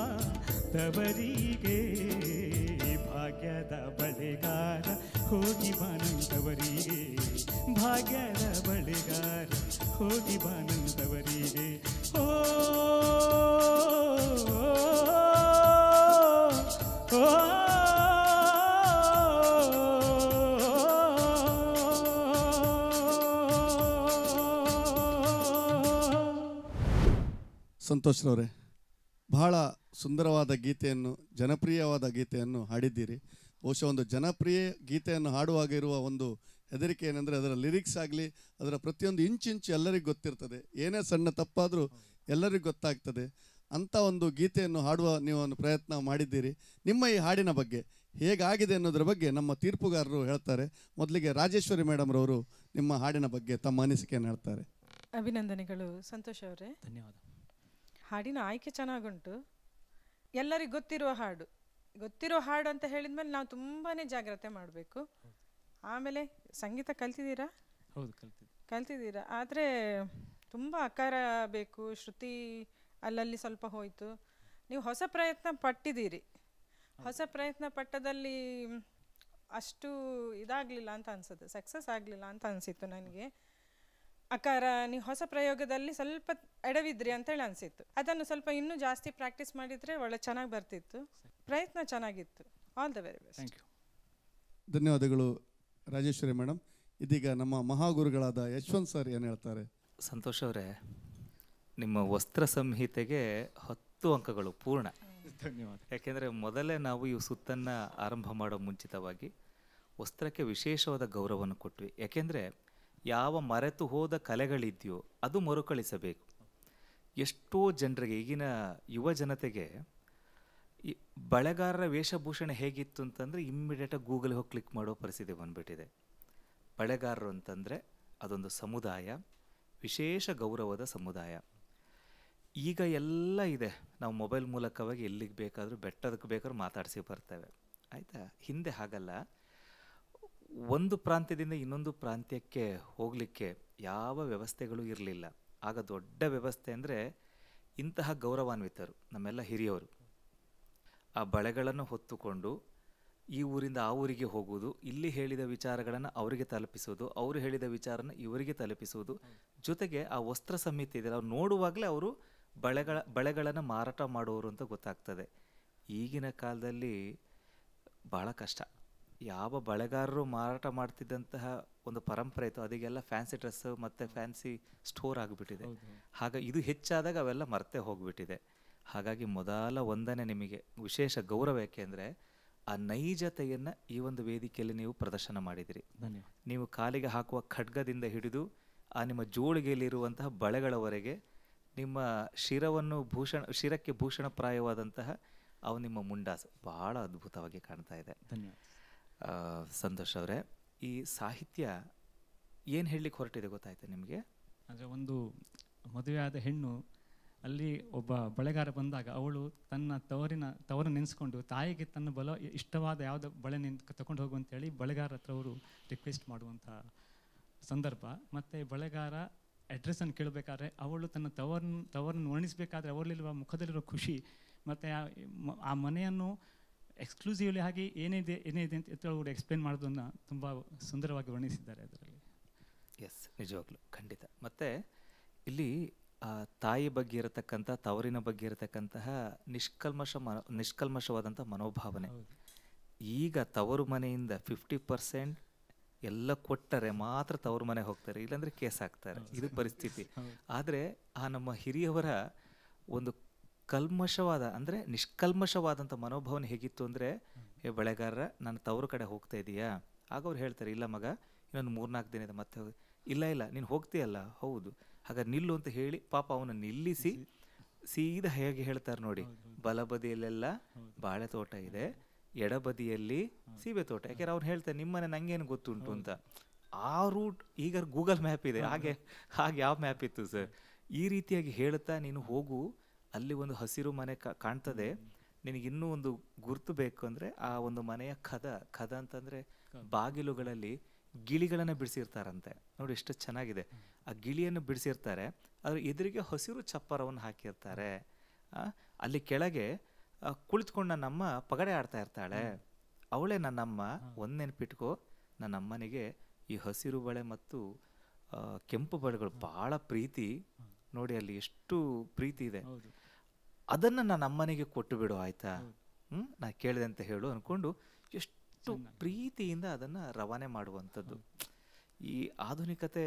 ತವರಿಗೆ, ಭಾಗ್ಯದ ಬಳೆಗಾರ ಹೋಗಿ ಬಾನಂತವರಿಗೆ, ಭಾಗ್ಯದ ಬಳೆಗಾರ ಹೋಗಿ ಬಾನಂತವರಿಗೆ. ಓ ಸಂತೋಷ್ರವರೇ, ಬಹಳ ಸುಂದರವಾದ ಗೀತೆಯನ್ನು, ಜನಪ್ರಿಯವಾದ ಗೀತೆಯನ್ನು ಹಾಡಿದ್ದೀರಿ. ಬಹುಶಃ ಒಂದು ಜನಪ್ರಿಯ ಗೀತೆಯನ್ನು ಹಾಡುವಾಗ ಇರುವ ಒಂದು ಹೆದರಿಕೆ ಏನಂದರೆ ಅದರ ಲಿರಿಕ್ಸ್ ಆಗಲಿ, ಅದರ ಪ್ರತಿಯೊಂದು ಇಂಚಿಂಚು ಎಲ್ಲರಿಗೂ ಗೊತ್ತಿರ್ತದೆ, ಏನೇ ಸಣ್ಣ ತಪ್ಪಾದರೂ ಎಲ್ಲರಿಗೂ ಗೊತ್ತಾಗ್ತದೆ. ಅಂಥ ಒಂದು ಗೀತೆಯನ್ನು ಹಾಡುವ ನೀವು ಒಂದು ಪ್ರಯತ್ನ ಮಾಡಿದ್ದೀರಿ. ನಿಮ್ಮ ಈ ಹಾಡಿನ ಬಗ್ಗೆ ಹೇಗಾಗಿದೆ ಅನ್ನೋದ್ರ ಬಗ್ಗೆ ನಮ್ಮ ತೀರ್ಪುಗಾರರು ಹೇಳ್ತಾರೆ. ಮೊದಲಿಗೆ ರಾಜೇಶ್ವರಿ ಮೇಡಮ್ರವರು ನಿಮ್ಮ ಹಾಡಿನ ಬಗ್ಗೆ ತಮ್ಮ ಅನಿಸಿಕೆಯನ್ನು ಹೇಳ್ತಾರೆ. ಅಭಿನಂದನೆಗಳು ಸಂತೋಷ್ ಅವರೇ. ಧನ್ಯವಾದ. ಹಾಡಿನ ಆಯ್ಕೆ ಚೆನ್ನಾಗುಂಟು. ಎಲ್ಲರಿಗೂ ಗೊತ್ತಿರುವ ಹಾಡು, ಗೊತ್ತಿರೋ ಹಾಡು ಅಂತ ಹೇಳಿದ್ಮೇಲೆ ನಾವು ತುಂಬಾ ಜಾಗ್ರತೆ ಮಾಡಬೇಕು. ಆಮೇಲೆ ಸಂಗೀತ ಕಲ್ತಿದ್ದೀರಾ? ಹೌದು, ಕಲ್ತಿದ್ದೀರಾ. ಆದರೆ ತುಂಬ ಆಕಾರ ಬೇಕು, ಶ್ರುತಿ ಅಲ್ಲಲ್ಲಿ ಸ್ವಲ್ಪ ಹೋಯಿತು. ನೀವು ಹೊಸ ಪ್ರಯತ್ನ ಪಟ್ಟಿದ್ದೀರಿ. ಹೊಸ ಪ್ರಯತ್ನ ಪಟ್ಟದಲ್ಲಿ ಅಷ್ಟು ಇದಾಗಲಿಲ್ಲ ಅಂತ ಅನಿಸುತ್ತೆ, ಸಕ್ಸಸ್ ಆಗಲಿಲ್ಲ ಅಂತ ಅನಿಸಿತ್ತು ನನಗೆ. ಅಕಾರ ನೀವು ಹೊಸ ಪ್ರಯೋಗದಲ್ಲಿ ಸ್ವಲ್ಪ ಎಡವಿದ್ರಿ ಅಂತೇಳಿ ಅನಿಸಿತ್ತು. ಅದನ್ನು ಸ್ವಲ್ಪ ಇನ್ನೂ ಜಾಸ್ತಿ ಪ್ರಾಕ್ಟೀಸ್ ಮಾಡಿದರೆ ಒಳ್ಳೆ ಚೆನ್ನಾಗಿ ಬರ್ತಿತ್ತು. ಪ್ರಯತ್ನ ಚೆನ್ನಾಗಿತ್ತು. All the very best. Thank you. ಧನ್ಯವಾದಗಳು ರಾಜೇಶ್ವರಿ ಮೇಡಮ್. ಇದೀಗ ನಮ್ಮ ಮಹಾಗುರುಗಳಾದ ಯಶವಂತ್ ಸರ್ ಏನು ಹೇಳ್ತಾರೆ? ಸಂತೋಷ್ ಅವರೇ, ನಿಮ್ಮ ವಸ್ತ್ರ ಸಂಹಿತೆಗೆ 10 ಅಂಕಗಳು ಪೂರ್ಣ. ಧನ್ಯವಾದ. ಯಾಕೆಂದರೆ ಮೊದಲೇ ನಾವು ಈ ಸುತ್ತನ್ನು ಆರಂಭ ಮಾಡೋ ಮುಂಚಿತವಾಗಿ ವಸ್ತ್ರಕ್ಕೆ ವಿಶೇಷವಾದ ಗೌರವವನ್ನು ಕೊಟ್ವಿ. ಯಾಕೆಂದರೆ ಯಾವ ಮರೆತು ಹೋದ ಕಲೆಗಳಿದೆಯೋ ಅದು ಮರುಕಳಿಸಬೇಕು. ಎಷ್ಟೋ ಜನರಿಗೆ, ಈಗಿನ ಯುವ ಜನತೆಗೆ ಈ ಬಳೆಗಾರರ ವೇಷಭೂಷಣ ಹೇಗಿತ್ತು ಅಂತಂದರೆ ಇಮ್ಮಿಡಿಯೇಟಾಗಿ ಗೂಗಲ್ಗೆ ಹೋಗಿ ಕ್ಲಿಕ್ ಮಾಡೋ ಪರಿಸ್ಥಿತಿ ಬಂದುಬಿಟ್ಟಿದೆ. ಬಳೆಗಾರರು ಅಂತಂದರೆ ಅದೊಂದು ಸಮುದಾಯ, ವಿಶೇಷ ಗೌರವದ ಸಮುದಾಯ. ಈಗ ಎಲ್ಲ ಇದೆ, ನಾವು ಮೊಬೈಲ್ ಮೂಲಕವಾಗಿ ಎಲ್ಲಿಗೆ ಬೇಕಾದರೂ ಬೆಟ್ಟದಕ್ಕೆ ಬೇಕಾದ್ರೂ ಮಾತಾಡಿಸಿ ಬರ್ತೇವೆ, ಆಯಿತಾ. ಹಿಂದೆ ಹಾಗಲ್ಲ. ಒಂದು ಪ್ರಾಂತ್ಯದಿಂದ ಇನ್ನೊಂದು ಪ್ರಾಂತ್ಯಕ್ಕೆ ಹೋಗಲಿಕ್ಕೆ ಯಾವ ವ್ಯವಸ್ಥೆಗಳು ಇರಲಿಲ್ಲ. ಆಗ ದೊಡ್ಡ ವ್ಯವಸ್ಥೆ ಅಂದರೆ ಇಂತಹ ಗೌರವಾನ್ವಿತರು ನಮ್ಮೆಲ್ಲ ಹಿರಿಯವರು ಆ ಬಳೆಗಳನ್ನು ಹೊತ್ತುಕೊಂಡು ಈ ಊರಿಂದ ಆ ಊರಿಗೆ ಹೋಗುವುದು, ಇಲ್ಲಿ ಹೇಳಿದ ವಿಚಾರಗಳನ್ನು ಅವರಿಗೆ ತಲುಪಿಸುವುದು, ಅವರು ಹೇಳಿದ ವಿಚಾರನ ಇವರಿಗೆ ತಲುಪಿಸುವುದು, ಜೊತೆಗೆ ಆ ವಸ್ತ್ರ ಸಂಹಿತೆ ಇದೆ ಅವ್ರು ನೋಡುವಾಗಲೇ ಅವರು ಬಳೆಗಳನ್ನು ಮಾರಾಟ ಮಾಡುವವರು ಅಂತ ಗೊತ್ತಾಗ್ತದೆ. ಈಗಿನ ಕಾಲದಲ್ಲಿ ಭಾಳ ಕಷ್ಟ. ಯಾವ ಬಳೆಗಾರರು ಮಾರಾಟ ಮಾಡ್ತಿದ್ದಂತಹ ಒಂದು ಪರಂಪರೆ ಇತ್ತು, ಅದಕ್ಕೆಲ್ಲ ಫ್ಯಾನ್ಸಿ ಡ್ರೆಸ್ಸು ಮತ್ತು ಫ್ಯಾನ್ಸಿ ಸ್ಟೋರ್ ಆಗಿಬಿಟ್ಟಿದೆ. ಹಾಗಾಗಿ ಇದು ಹೆಚ್ಚಾದಾಗ ಅವೆಲ್ಲ ಮರೆತೇ ಹೋಗಿಬಿಟ್ಟಿದೆ. ಹಾಗಾಗಿ ಮೊದಲ ಒಂದನೇ ನಿಮಗೆ ವಿಶೇಷ ಗೌರವ ಏಕೆಂದರೆ ಆ ನೈಜತೆಯನ್ನು ಈ ಒಂದು ವೇದಿಕೆಯಲ್ಲಿ ನೀವು ಪ್ರದರ್ಶನ ಮಾಡಿದಿರಿ. ನೀವು ಕಾಲಿಗೆ ಹಾಕುವ ಖಡ್ಗದಿಂದ ಹಿಡಿದು ಆ ನಿಮ್ಮ ಜೋಳಿಗೆಯಲ್ಲಿರುವಂತಹ ಬಳೆಗಳವರೆಗೆ, ನಿಮ್ಮ ಶಿರಕ್ಕೆ ಭೂಷಣಪ್ರಾಯವಾದಂತಹ ಅವು ನಿಮ್ಮ ಮುಂಡಾಸು ಭಾಳ ಅದ್ಭುತವಾಗಿ ಕಾಣ್ತಾ ಇದೆ. ಸಂತೋಷ್ ಅವರೇ, ಈ ಸಾಹಿತ್ಯ ಏನು ಹೇಳಲಿಕ್ಕೆ ಹೊರಟಿದೆ ಗೊತ್ತಾಯ್ತು ನಿಮಗೆ? ಅಂದರೆ ಒಂದು ಮದುವೆಯಾದ ಹೆಣ್ಣು ಅಲ್ಲಿ ಒಬ್ಬ ಬಳೆಗಾರ ಬಂದಾಗ ಅವಳು ತನ್ನ ತವರು ನೆನೆಸ್ಕೊಂಡು ತಾಯಿಗೆ ತನ್ನ ಇಷ್ಟವಾದ ಯಾವುದೋ ಬಳೆ ತಗೊಂಡು ಹೋಗುವಂತೇಳಿ ಬಳೆಗಾರ ಹತ್ರ ಅವರು ರಿಕ್ವೆಸ್ಟ್ ಮಾಡುವಂಥ ಸಂದರ್ಭ. ಮತ್ತು ಬಳೆಗಾರ ಅಡ್ರೆಸ್ಸನ್ನು ಕೇಳಬೇಕಾದ್ರೆ ಅವಳು ತನ್ನ ತವರನ್ನು ವರ್ಣಿಸಬೇಕಾದ್ರೆ ಅವರಲ್ಲಿರುವ ಮುಖದಲ್ಲಿರೋ ಖುಷಿ ಮತ್ತು ಆ ಮನೆಯನ್ನು ಎಕ್ಸ್ಕ್ಲೂಸಿವ್ಲಿ ಆಗಿ ಏನಿದೆ ಅಂತ ಅವರು ಎಕ್ಸ್ಪ್ಲೇನ್ ಮಾಡೋದನ್ನು ತುಂಬ ಸುಂದರವಾಗಿ ವರ್ಣಿಸಿದ್ದಾರೆ ಅದರಲ್ಲಿ. ಎಸ್, ನಿಜವಾಗ್ಲೂ ಖಂಡಿತ. ಮತ್ತು ಇಲ್ಲಿ ತಾಯಿ ಬಗ್ಗೆ ಇರತಕ್ಕಂಥ, ತವರಿನ ಬಗ್ಗೆ ಇರತಕ್ಕಂತಹ ನಿಷ್ಕಲ್ಮಶವಾದಂಥ ಮನೋಭಾವನೆ. ಈಗ ತವರು ಮನೆಯಿಂದ 50% ಎಲ್ಲ ಕೊಟ್ಟರೆ ಮಾತ್ರ ತವರು ಮನೆ ಹೋಗ್ತಾರೆ, ಇಲ್ಲಾಂದರೆ ಕೇಸ್ ಹಾಕ್ತಾರೆ. ಇದು ಪರಿಸ್ಥಿತಿ. ಆದರೆ ಆ ನಮ್ಮ ಹಿರಿಯವರ ಒಂದು ಅಂದರೆ ನಿಷ್ಕಲ್ಮಶವಾದಂಥ ಮನೋಭಾವನೆ ಹೇಗಿತ್ತು ಅಂದರೆ, ಏ ಬಳೆಗಾರರ ನಾನು ತವರು ಕಡೆ ಹೋಗ್ತಾ ಇದೀಯಾ? ಆಗ ಅವ್ರು ಹೇಳ್ತಾರೆ, ಇಲ್ಲ ಮಗ ಇನ್ನೊಂದು 3-4 ದಿನ ಇದೆ ಮತ್ತೆ ಇಲ್ಲ ನೀನು ಹೋಗ್ತೀಯಲ್ಲ, ಹೌದು ಹಾಗಾದ್ರೆ ನಿಲ್ಲು ಅಂತ ಹೇಳಿ ಪಾಪ ಅವನು ನಿಲ್ಲಿಸಿ ಸೀದಾ ಹೇಗೆ ಹೇಳ್ತಾರೆ ನೋಡಿ, ಬಲಬದಿಯಲ್ಲೆಲ್ಲ ಬಾಳೆ ತೋಟ ಇದೆ, ಎಡಬದಿಯಲ್ಲಿ ಸೀಬೆ ತೋಟ. ಯಾಕೆಂದ್ರೆ ಅವ್ರು ಹೇಳ್ತಾರೆ ನಿಮ್ಮನೆ ನಂಗೇನು ಗೊತ್ತುಂಟು ಅಂತ. ಆ ರೂಟ್ ಈಗ ಗೂಗಲ್ ಮ್ಯಾಪ್ ಇದೆ, ಹಾಗೆ ಯಾವ ಮ್ಯಾಪ್ ಇತ್ತು ಸರ್? ಈ ರೀತಿಯಾಗಿ ಹೇಳ್ತಾ ನೀನು ಹೋಗು, ಅಲ್ಲಿ ಒಂದು ಹಸಿರು ಮನೆ ಕಾಣ್ತದೆ, ನಿನಗಿನ್ನೂ ಒಂದು ಗುರುತು ಬೇಕು ಅಂದರೆ ಆ ಒಂದು ಮನೆಯ ಕದ ಅಂತಂದರೆ ಬಾಗಿಲುಗಳಲ್ಲಿ ಗಿಳಿಗಳನ್ನು ಬಿಡಿಸಿರ್ತಾರಂತೆ ನೋಡಿ, ಎಷ್ಟು ಚೆನ್ನಾಗಿದೆ. ಆ ಗಿಳಿಯನ್ನು ಬಿಡಿಸಿರ್ತಾರೆ, ಅದ್ರ ಎದುರಿಗೆ ಹಸಿರು ಚಪ್ಪರವನ್ನು ಹಾಕಿರ್ತಾರೆ. ಅಲ್ಲಿ ಕೆಳಗೆ ಕುಳಿತುಕೊಂಡು ನನ್ನಮ್ಮ ಪಗಡೆ ಆಡ್ತಾ ಇರ್ತಾಳೆ, ಅವಳೇ ನನ್ನಮ್ಮ. ಒಂದು ನೆನಪಿಟ್ಕೋ, ನನ್ನಮ್ಮನಿಗೆ ಈ ಹಸಿರು ಬಳೆ ಮತ್ತು ಕೆಂಪು ಬಳೆಗಳು ಭಾಳ ಪ್ರೀತಿ ನೋಡಿ, ಅಲ್ಲಿ ಎಷ್ಟು ಪ್ರೀತಿ ಇದೆ. ಅದನ್ನು ನನ್ನ ಅಮ್ಮನಿಗೆ ಕೊಟ್ಟು ಬಿಡು ಆಯ್ತಾ, ನಾ ಕೇಳಿದೆ ಅಂತ ಹೇಳು ಅಂದ್ಕೊಂಡು ಎಷ್ಟು ಪ್ರೀತಿಯಿಂದ ಅದನ್ನು ರವಾನೆ ಮಾಡುವಂಥದ್ದು. ಈ ಆಧುನಿಕತೆ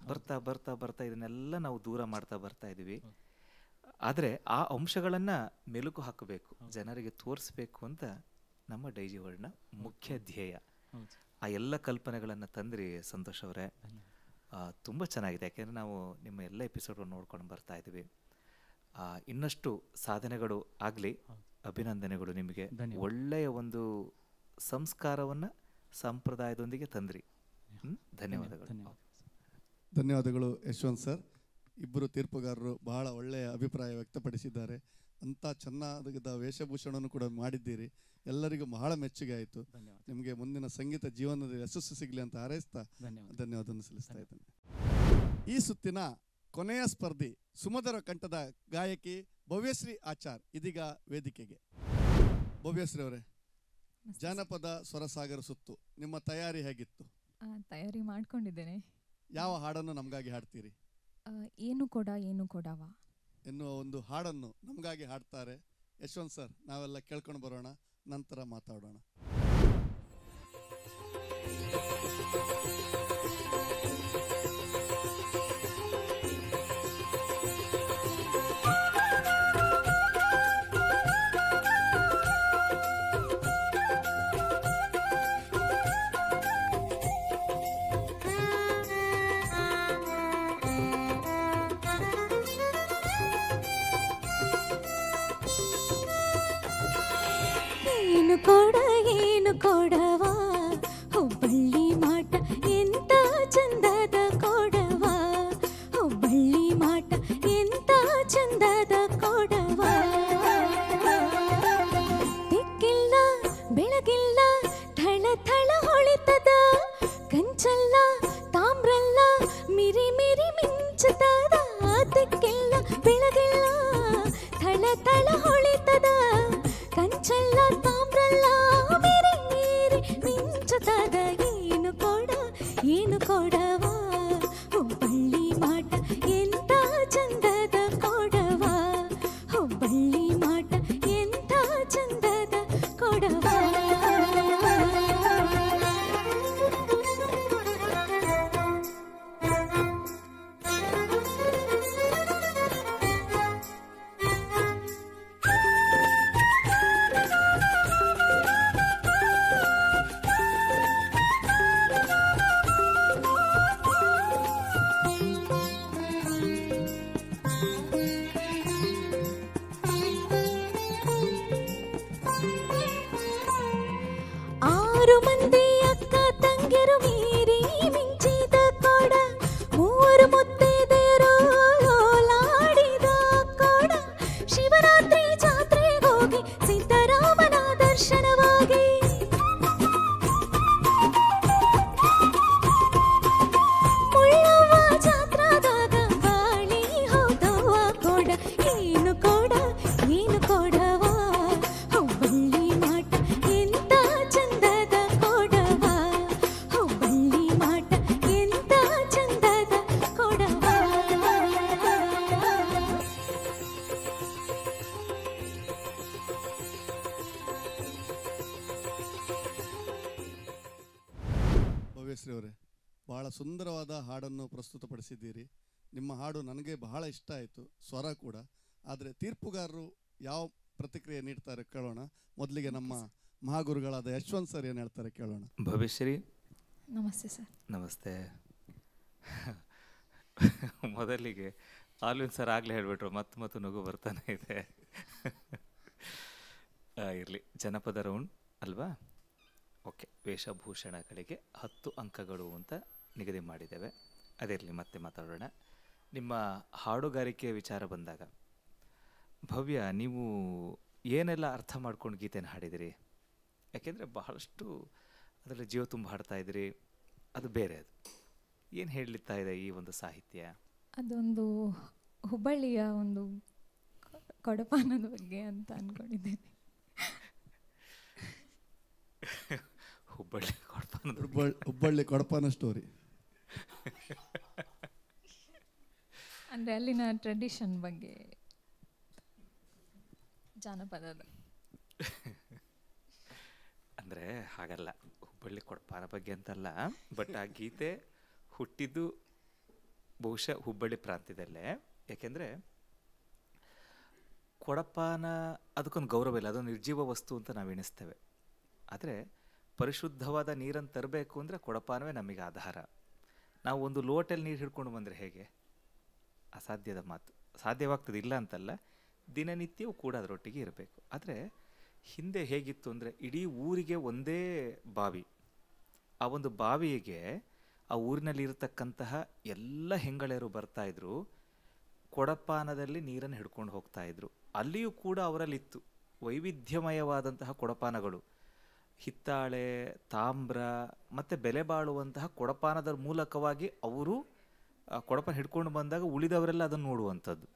ಬರ್ತಾ ಬರ್ತಾ ಬರ್ತಾ ಇದನ್ನೆಲ್ಲ ನಾವು ದೂರ ಮಾಡ್ತಾ ಬರ್ತಾ ಇದ್ದೀವಿ. ಆದರೆ ಆ ಅಂಶಗಳನ್ನು ಮೆಲುಕು ಹಾಕಬೇಕು, ಜನರಿಗೆ ತೋರಿಸ್ಬೇಕು ಅಂತ ನಮ್ಮ ಡೈಜಿ ವರ್ಡ್ನ ಮುಖ್ಯ ಧ್ಯೇಯ. ಆ ಎಲ್ಲ ಕಲ್ಪನೆಗಳನ್ನು ತಂದ್ರಿ ಸಂತೋಷ್ ಅವರೇ, ತುಂಬ ಚೆನ್ನಾಗಿದೆ. ಯಾಕೆಂದರೆ ನಾವು ನಿಮ್ಮ ಎಲ್ಲ ಎಪಿಸೋಡ್ಗಳನ್ನು ನೋಡ್ಕೊಂಡು ಬರ್ತಾ ಇದ್ದೀವಿ. ಇನ್ನಷ್ಟು ಸಾಧನೆಗಳು ಆಗಲಿ, ಅಭಿನಂದನೆಗಳು ನಿಮಗೆ. ಒಳ್ಳೆಯ ಒಂದು ಸಂಸ್ಕಾರವನ್ನು ಸಂಪ್ರದಾಯದೊಂದಿಗೆ ತಂದ್ರಿ. ಧನ್ಯವಾದಗಳು. ಧನ್ಯವಾದಗಳು ಯಶವಂತ್ ಸರ್. ಇಬ್ಬರು ತೀರ್ಪುಗಾರರು ಬಹಳ ಒಳ್ಳೆಯ ಅಭಿಪ್ರಾಯ ವ್ಯಕ್ತಪಡಿಸಿದ್ದಾರೆ. ಅಂಥ ಚೆನ್ನಾದ ವೇಷಭೂಷಣವನ್ನು ಕೂಡ ಮಾಡಿದ್ದೀರಿ. ಎಲ್ಲರಿಗೂ ಬಹಳ ಮೆಚ್ಚುಗೆ ಆಯಿತು. ನಿಮಗೆ ಮುಂದಿನ ಸಂಗೀತ ಜೀವನದಲ್ಲಿ ಯಶಸ್ಸು ಸಿಗಲಿ ಅಂತ ಹಾರೈಸ್ತಾ ಧನ್ಯವಾದವನ್ನು ಸಲ್ಲಿಸ್ತಾ ಇದ್ದೇನೆ. ಈ ಸುತ್ತಿನ ಕೊನೆಯ ಸ್ಪರ್ಧಿ ಸುಮಧುರ ಕಂಠದ ಗಾಯಕಿ ಭವ್ಯಶ್ರೀ ಆಚಾರ್ ಇದೀಗ ವೇದಿಕೆಗೆ. ಭವ್ಯಶ್ರೀ ಅವರೇ, ಜಾನಪದ ಸ್ವರಸಾಗರ ಸುತ್ತು ನಿಮ್ಮ ತಯಾರಿ ಹೇಗಿತ್ತು? ತಯಾರಿ ಮಾಡ್ಕೊಂಡಿದ್ದೇನೆ. ಯಾವ ಹಾಡನ್ನು ನಮಗಾಗಿ ಹಾಡ್ತೀರಿ? ಏನು ಕೊಡವ ಎನ್ನುವ ಒಂದು ಹಾಡನ್ನು ನಮಗಾಗಿ ಹಾಡ್ತಾರೆ ಯಶವಂತ್ ಸರ್. ನಾವೆಲ್ಲ ಕೇಳ್ಕೊಂಡು ಬರೋಣ, ನಂತರ ಮಾತಾಡೋಣ. ಏನು ಕೊಡ ಏನು ಕೊಡವ ಹುಬ್ಬಳ್ಳಿ ಮಾಟ ಎಂತ ಚಂದದ ಕೊಡವ ಹುಬ್ಬಳ್ಳಿ ಮಾಟ ಎಂತ ಚಂದದ ಕೊಡವ ದಿಕ್ಕಿಲ್ಲ ಬೆಳಗಿಲ್ಲ ಥಳ ಥಳ ಹೊಳಿತದ ಕಂಚಲ್ಲ ತಾಮ್ರಲ್ಲ ಮಿರಿ ಮಿರಿ ಮಿಂಚುತ್ತದ ದಿಕ್ಕಿಲ್ಲ ಬೆಳಗಿಲ್ಲ ಥಳ ಥಳ ಹೊಳಿತದ ಕಂಚಲ್ಲ ತಾಮ್ರಲ್ಲ ಮಿರಿ ಮಿರಿ ಮಿಂಚುತ್ತದ ಏನು ಕೊಡ ಏನು ಕೊಡವ ಹುಬ್ಬಳ್ಳಿ ಮಾಟ ಎಂತ ಚಂದದ ಕೊಡವ ಹುಬ್ಬಳ್ಳಿ ಮಾಟ ಎಂತ ಚಂದದ ಕೊಡವ ಆರು ಮಂದಿ ಅಕ್ಕ ತಂಗಿರು ಮೀರಿ ಮಿಂಚಿದ ಕೊಡ ಮೂರು ಮುತ್ತೈದೆಯರು ಓಲಾಡಿದ ಕೊಡ ಶಿವರಾತ್ರಿ ಜಾತ್ರೆಗೋಗಿ ಸಿದ್ದರಾಮನ ದರ್ಶನವಾಗಿ ಮುಳ್ಳವ್ವ ಜಾತ್ರಾದಾಗ ಬಾಳಿ ಹೋದವ್ವ ಕೊಡ ಏನು ಕೊಡ ಏನು ಕೊಡವ ಹುಬ್ಬಳ್ಳಿ ಮಾಟ ಎಂತ ಚಂದದ ಕೊಡವ ಹುಬ್ಬಳ್ಳಿ ಮಾಟ ಎಂತ ಚಂದದ ಕೊಡವ ಭವ್ಯಶ್ರೀ ಅವರೇ, ಬಹಳ ಸುಂದರವಾದ ಹಾಡನ್ನು ಪ್ರಸ್ತುತಪಡಿಸಿದ್ದೀರಿ. ನಿಮ್ಮ ಹಾಡು ನನಗೆ ಬಹಳ ಇಷ್ಟ ಆಯಿತು, ಸ್ವರ ಕೂಡ. ಆದರೆ ತೀರ್ಪುಗಾರರು ಯಾವ ಪ್ರತಿಕ್ರಿಯೆ ನೀಡ್ತಾರೆ ಕೇಳೋಣ. ಮೊದಲಿಗೆ ನಮ್ಮ ಮಹಾಗುರುಗಳಾದ ಯಶವಂತ್ ಸರ್ ಏನು ಹೇಳ್ತಾರೆ ಕೇಳೋಣ. ಭವಿಶ್ರೀ ನಮಸ್ತೆ ಸರ್. ನಮಸ್ತೆ. ಮೊದಲಿಗೆ ಆಲ್ವಿನ್ ಸರ್ ಆಗಲೇ ಹೇಳಿಬಿಟ್ರು, ಮತ್ತು ನಗು ಬರ್ತಾನೆ ಇದೆ. ಇರಲಿ, ಜನಪದ ರೌಂಡ್ ಅಲ್ವಾ? ಓಕೆ, ವೇಷಭೂಷಣಗಳಿಗೆ 10 ಅಂಕಗಳು ಅಂತ ನಿಗದಿ ಮಾಡಿದ್ದೇವೆ. ಅದಿರಲಿ, ಮತ್ತೆ ಮಾತಾಡೋಣ. ನಿಮ್ಮ ಹಾಡುಗಾರಿಕೆಯ ವಿಚಾರ ಬಂದಾಗ ಭವ್ಯ, ನೀವು ಏನೆಲ್ಲ ಅರ್ಥ ಮಾಡ್ಕೊಂಡು ಗೀತೆನ ಹಾಡಿದಿರಿ? ಯಾಕೆಂದರೆ ಬಹಳಷ್ಟು ಅದರಲ್ಲಿ ಜೀವ ತುಂಬ ಹಾಡ್ತಾ ಇದ್ದೀರಿ, ಅದು ಬೇರೆ. ಅದು ಏನು ಹೇಳಲಿತ್ತಾ ಇದೆ ಈ ಒಂದು ಸಾಹಿತ್ಯ? ಅದೊಂದು ಹುಬ್ಬಳ್ಳಿಯ ಒಂದು ಕೊಡಪಾನದ ಬಗ್ಗೆ ಅಂತ ಅಂದ್ಕೊಂಡಿದ್ದೇನೆ. ಹುಬ್ಬಳ್ಳಿ ಕೊಡಪಾನ ಸ್ಟೋರಿ ಅಂದರೆ ಅಲ್ಲಿನ ಟ್ರೆಡಿಷನ್ ಬಗ್ಗೆ, ಜಾನಪದದ. ಅಂದರೆ ಹಾಗಲ್ಲ, ಹುಬ್ಬಳ್ಳಿ ಕೊಡಪಾನ ಬಗ್ಗೆ ಅಂತಲ್ಲ, ಬಟ್ ಆ ಗೀತೆ ಹುಟ್ಟಿದ್ದು ಬಹುಶಃ ಹುಬ್ಬಳ್ಳಿ ಪ್ರಾಂತ್ಯದಲ್ಲೇ. ಯಾಕೆಂದರೆ ಕೊಡಪಾನ ಅದಕ್ಕೊಂದು ಗೌರವ ಇಲ್ಲ, ಅದೊಂದು ನಿರ್ಜೀವ ವಸ್ತು ಅಂತ ನಾವು ಎಣಿಸ್ತೇವೆ. ಆದರೆ ಪರಿಶುದ್ಧವಾದ ನೀರನ್ನು ತರಬೇಕು ಅಂದರೆ ಕೊಡಪಾನವೇ ನಮಗೆ ಆಧಾರ. ನಾವು ಒಂದು ಲೋಟಲ್ಲಿ ನೀರು ಹಿಡ್ಕೊಂಡು ಬಂದರೆ ಹೇಗೆ? ಅಸಾಧ್ಯದ ಮಾತು. ಸಾಧ್ಯವಾಗ್ತದೆ, ಇಲ್ಲ ಅಂತಲ್ಲ, ದಿನನಿತ್ಯವೂ ಕೂಡ ಅದರೊಟ್ಟಿಗೆ ಇರಬೇಕು. ಆದರೆ ಹಿಂದೆ ಹೇಗಿತ್ತು ಅಂದರೆ, ಇಡೀ ಊರಿಗೆ ಒಂದೇ ಬಾವಿ. ಆ ಒಂದು ಬಾವಿಗೆ ಆ ಊರಿನಲ್ಲಿ ಇರತಕ್ಕಂತಹ ಎಲ್ಲ ಹೆಂಗಳೆಯರು ಬರ್ತಾಯಿದ್ರು, ಕೊಡಪಾನದಲ್ಲಿ ನೀರನ್ನು ಹಿಡ್ಕೊಂಡು ಹೋಗ್ತಾಯಿದ್ರು. ಅಲ್ಲಿಯೂ ಕೂಡ ಅವರಲ್ಲಿತ್ತು ವೈವಿಧ್ಯಮಯವಾದಂತಹ ಕೊಡಪಾನಗಳು. ಹಿತ್ತಾಳೆ, ತಾಮ್ರ ಮತ್ತು ಬೆಲೆ ಬಾಳುವಂತಹ ಕೊಡಪಾನದ ಮೂಲಕವಾಗಿ ಅವರು ಕೊಡಪಾನ ಹಿಡ್ಕೊಂಡು ಬಂದಾಗ ಉಳಿದವರೆಲ್ಲ ಅದನ್ನು ನೋಡುವಂಥದ್ದು.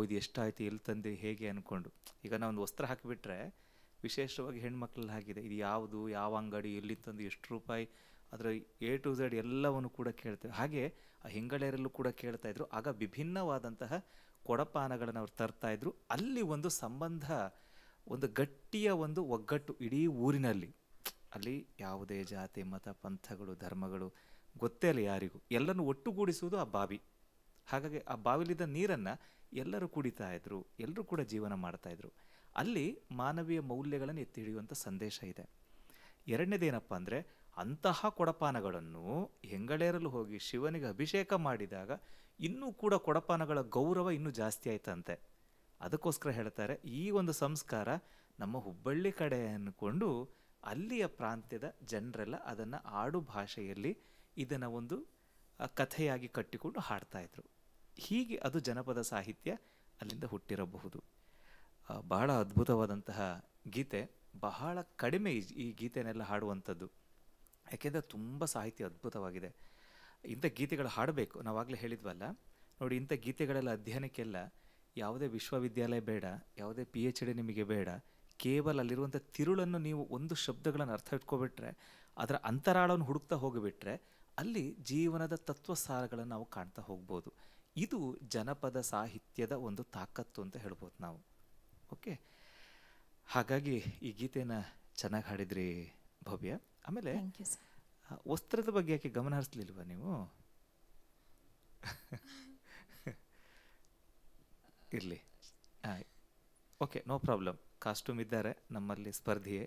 ಇದು ಎಷ್ಟಾಯಿತು, ಎಲ್ಲಿ ತಂದೆ, ಹೇಗೆ ಅಂದ್ಕೊಂಡು. ಈಗ ನಾವು ಒಂದು ವಸ್ತ್ರ ಹಾಕಿಬಿಟ್ರೆ, ವಿಶೇಷವಾಗಿ ಹೆಣ್ಮಕ್ಳಲ್ಲಿ ಹಾಕಿದೆ, ಇದು ಯಾವುದು, ಯಾವ ಅಂಗಡಿ, ಎಲ್ಲಿ ತಂದು, ಎಷ್ಟು ರೂಪಾಯಿ, ಅದರ A to Z ಎಲ್ಲವನ್ನು ಕೂಡ ಕೇಳ್ತೇವೆ. ಹಾಗೆ ಆ ಹೆಂಗಳೆಯರಲ್ಲೂ ಕೂಡ ಕೇಳ್ತಾಯಿದ್ರು. ಆಗ ವಿಭಿನ್ನವಾದಂತಹ ಕೊಡಪಾನಗಳನ್ನು ಅವ್ರು ತರ್ತಾಯಿದ್ರು. ಅಲ್ಲಿ ಒಂದು ಸಂಬಂಧ, ಒಂದು ಗಟ್ಟಿಯ ಒಂದು ಒಗ್ಗಟ್ಟು ಇಡೀ ಊರಿನಲ್ಲಿ. ಅಲ್ಲಿ ಯಾವುದೇ ಜಾತಿ, ಮತ, ಪಂಥಗಳು, ಧರ್ಮಗಳು ಗೊತ್ತೇ ಇಲ್ಲ ಯಾರಿಗೂ. ಎಲ್ಲರನ್ನು ಒಟ್ಟುಗೂಡಿಸುವುದು ಆ ಬಾವಿ. ಹಾಗಾಗಿ ಆ ಬಾವಿಲಿದ್ದ ನೀರನ್ನು ಎಲ್ಲರೂ ಕುಡಿತಾ ಇದ್ರು, ಎಲ್ಲರೂ ಕೂಡ ಜೀವನ ಮಾಡ್ತಾಯಿದ್ರು. ಅಲ್ಲಿ ಮಾನವೀಯ ಮೌಲ್ಯಗಳನ್ನು ಎತ್ತಿ ಹಿಡಿಯುವಂಥ ಸಂದೇಶ ಇದೆ. ಎರಡನೇದೇನಪ್ಪ ಅಂದರೆ, ಅಂತಹ ಕೊಡಪಾನಗಳನ್ನು ಹೆಂಗಳೆಯರಲು ಹೋಗಿ ಶಿವನಿಗೆ ಅಭಿಷೇಕ ಮಾಡಿದಾಗ ಇನ್ನೂ ಕೂಡ ಕೊಡಪಾನಗಳ ಗೌರವ ಇನ್ನೂ ಜಾಸ್ತಿ ಆಯ್ತಂತೆ. ಅದಕ್ಕೋಸ್ಕರ ಹೇಳ್ತಾರೆ, ಈ ಒಂದು ಸಂಸ್ಕಾರ ನಮ್ಮ ಹುಬ್ಬಳ್ಳಿ ಕಡೆ ಅಂದ್ಕೊಂಡು ಅಲ್ಲಿಯ ಪ್ರಾಂತ್ಯದ ಜನರೆಲ್ಲ ಅದನ್ನು ಆಡು ಭಾಷೆಯಲ್ಲಿ ಇದನ್ನು ಒಂದು ಕಥೆಯಾಗಿ ಕಟ್ಟಿಕೊಂಡು ಹಾಡ್ತಾಯಿದ್ರು. ಹೀಗೆ ಅದು ಜನಪದ ಸಾಹಿತ್ಯ ಅಲ್ಲಿಂದ ಹುಟ್ಟಿರಬಹುದು. ಬಹಳ ಅದ್ಭುತವಾದಂತಹ ಗೀತೆ. ಬಹಳ ಕಡಿಮೆ ಈ ಗೀತೆನೆಲ್ಲ ಹಾಡುವಂಥದ್ದು, ಯಾಕೆಂದರೆ ತುಂಬ ಸಾಹಿತ್ಯ ಅದ್ಭುತವಾಗಿದೆ. ಇಂಥ ಗೀತೆಗಳು ಹಾಡಬೇಕು. ನಾವಾಗಲೇ ಹೇಳಿದ್ವಲ್ಲ ನೋಡಿ, ಇಂಥ ಗೀತೆಗಳೆಲ್ಲ ಅಧ್ಯಯನಕ್ಕೆಲ್ಲ ಯಾವುದೇ ವಿಶ್ವವಿದ್ಯಾಲಯ ಬೇಡ, ಯಾವುದೇ PhD ನಿಮಗೆ ಬೇಡ. ಕೇವಲ ಅಲ್ಲಿರುವಂಥ ತಿರುಳನ್ನು ನೀವು ಒಂದು ಶಬ್ದಗಳನ್ನು ಅರ್ಥ ಇಟ್ಕೊಬಿಟ್ರೆ, ಅದರ ಅಂತರಾಳವನ್ನು ಹುಡುಕ್ತಾ ಹೋಗಿಬಿಟ್ರೆ ಅಲ್ಲಿ ಜೀವನದ ತತ್ವಸಾರಗಳನ್ನು ನಾವು ಕಾಣ್ತಾ ಹೋಗ್ಬೋದು. ಇದು ಜನಪದ ಸಾಹಿತ್ಯದ ಒಂದು ತಾಕತ್ತು ಅಂತ ಹೇಳ್ಬೋದು ನಾವು. ಓಕೆ, ಹಾಗಾಗಿ ಈ ಗೀತೆನ ಚೆನ್ನಾಗಿ ಹಾಡಿದ್ರಿ ಭವ್ಯ. ಆಮೇಲೆ ವಸ್ತ್ರದ ಬಗ್ಗೆ ಯಾಕೆ ಗಮನ ಹರಿಸ್ಲಿಲ್ವಾ ನೀವು? ಇರಲಿ, ಓಕೆ, ನೋ ಪ್ರಾಬ್ಲಮ್. ಕಾಸ್ಟ್ಯೂಮ್ ಇದ್ದಾರೆ ನಮ್ಮಲ್ಲಿ ಸ್ಪರ್ಧಿಯೇ,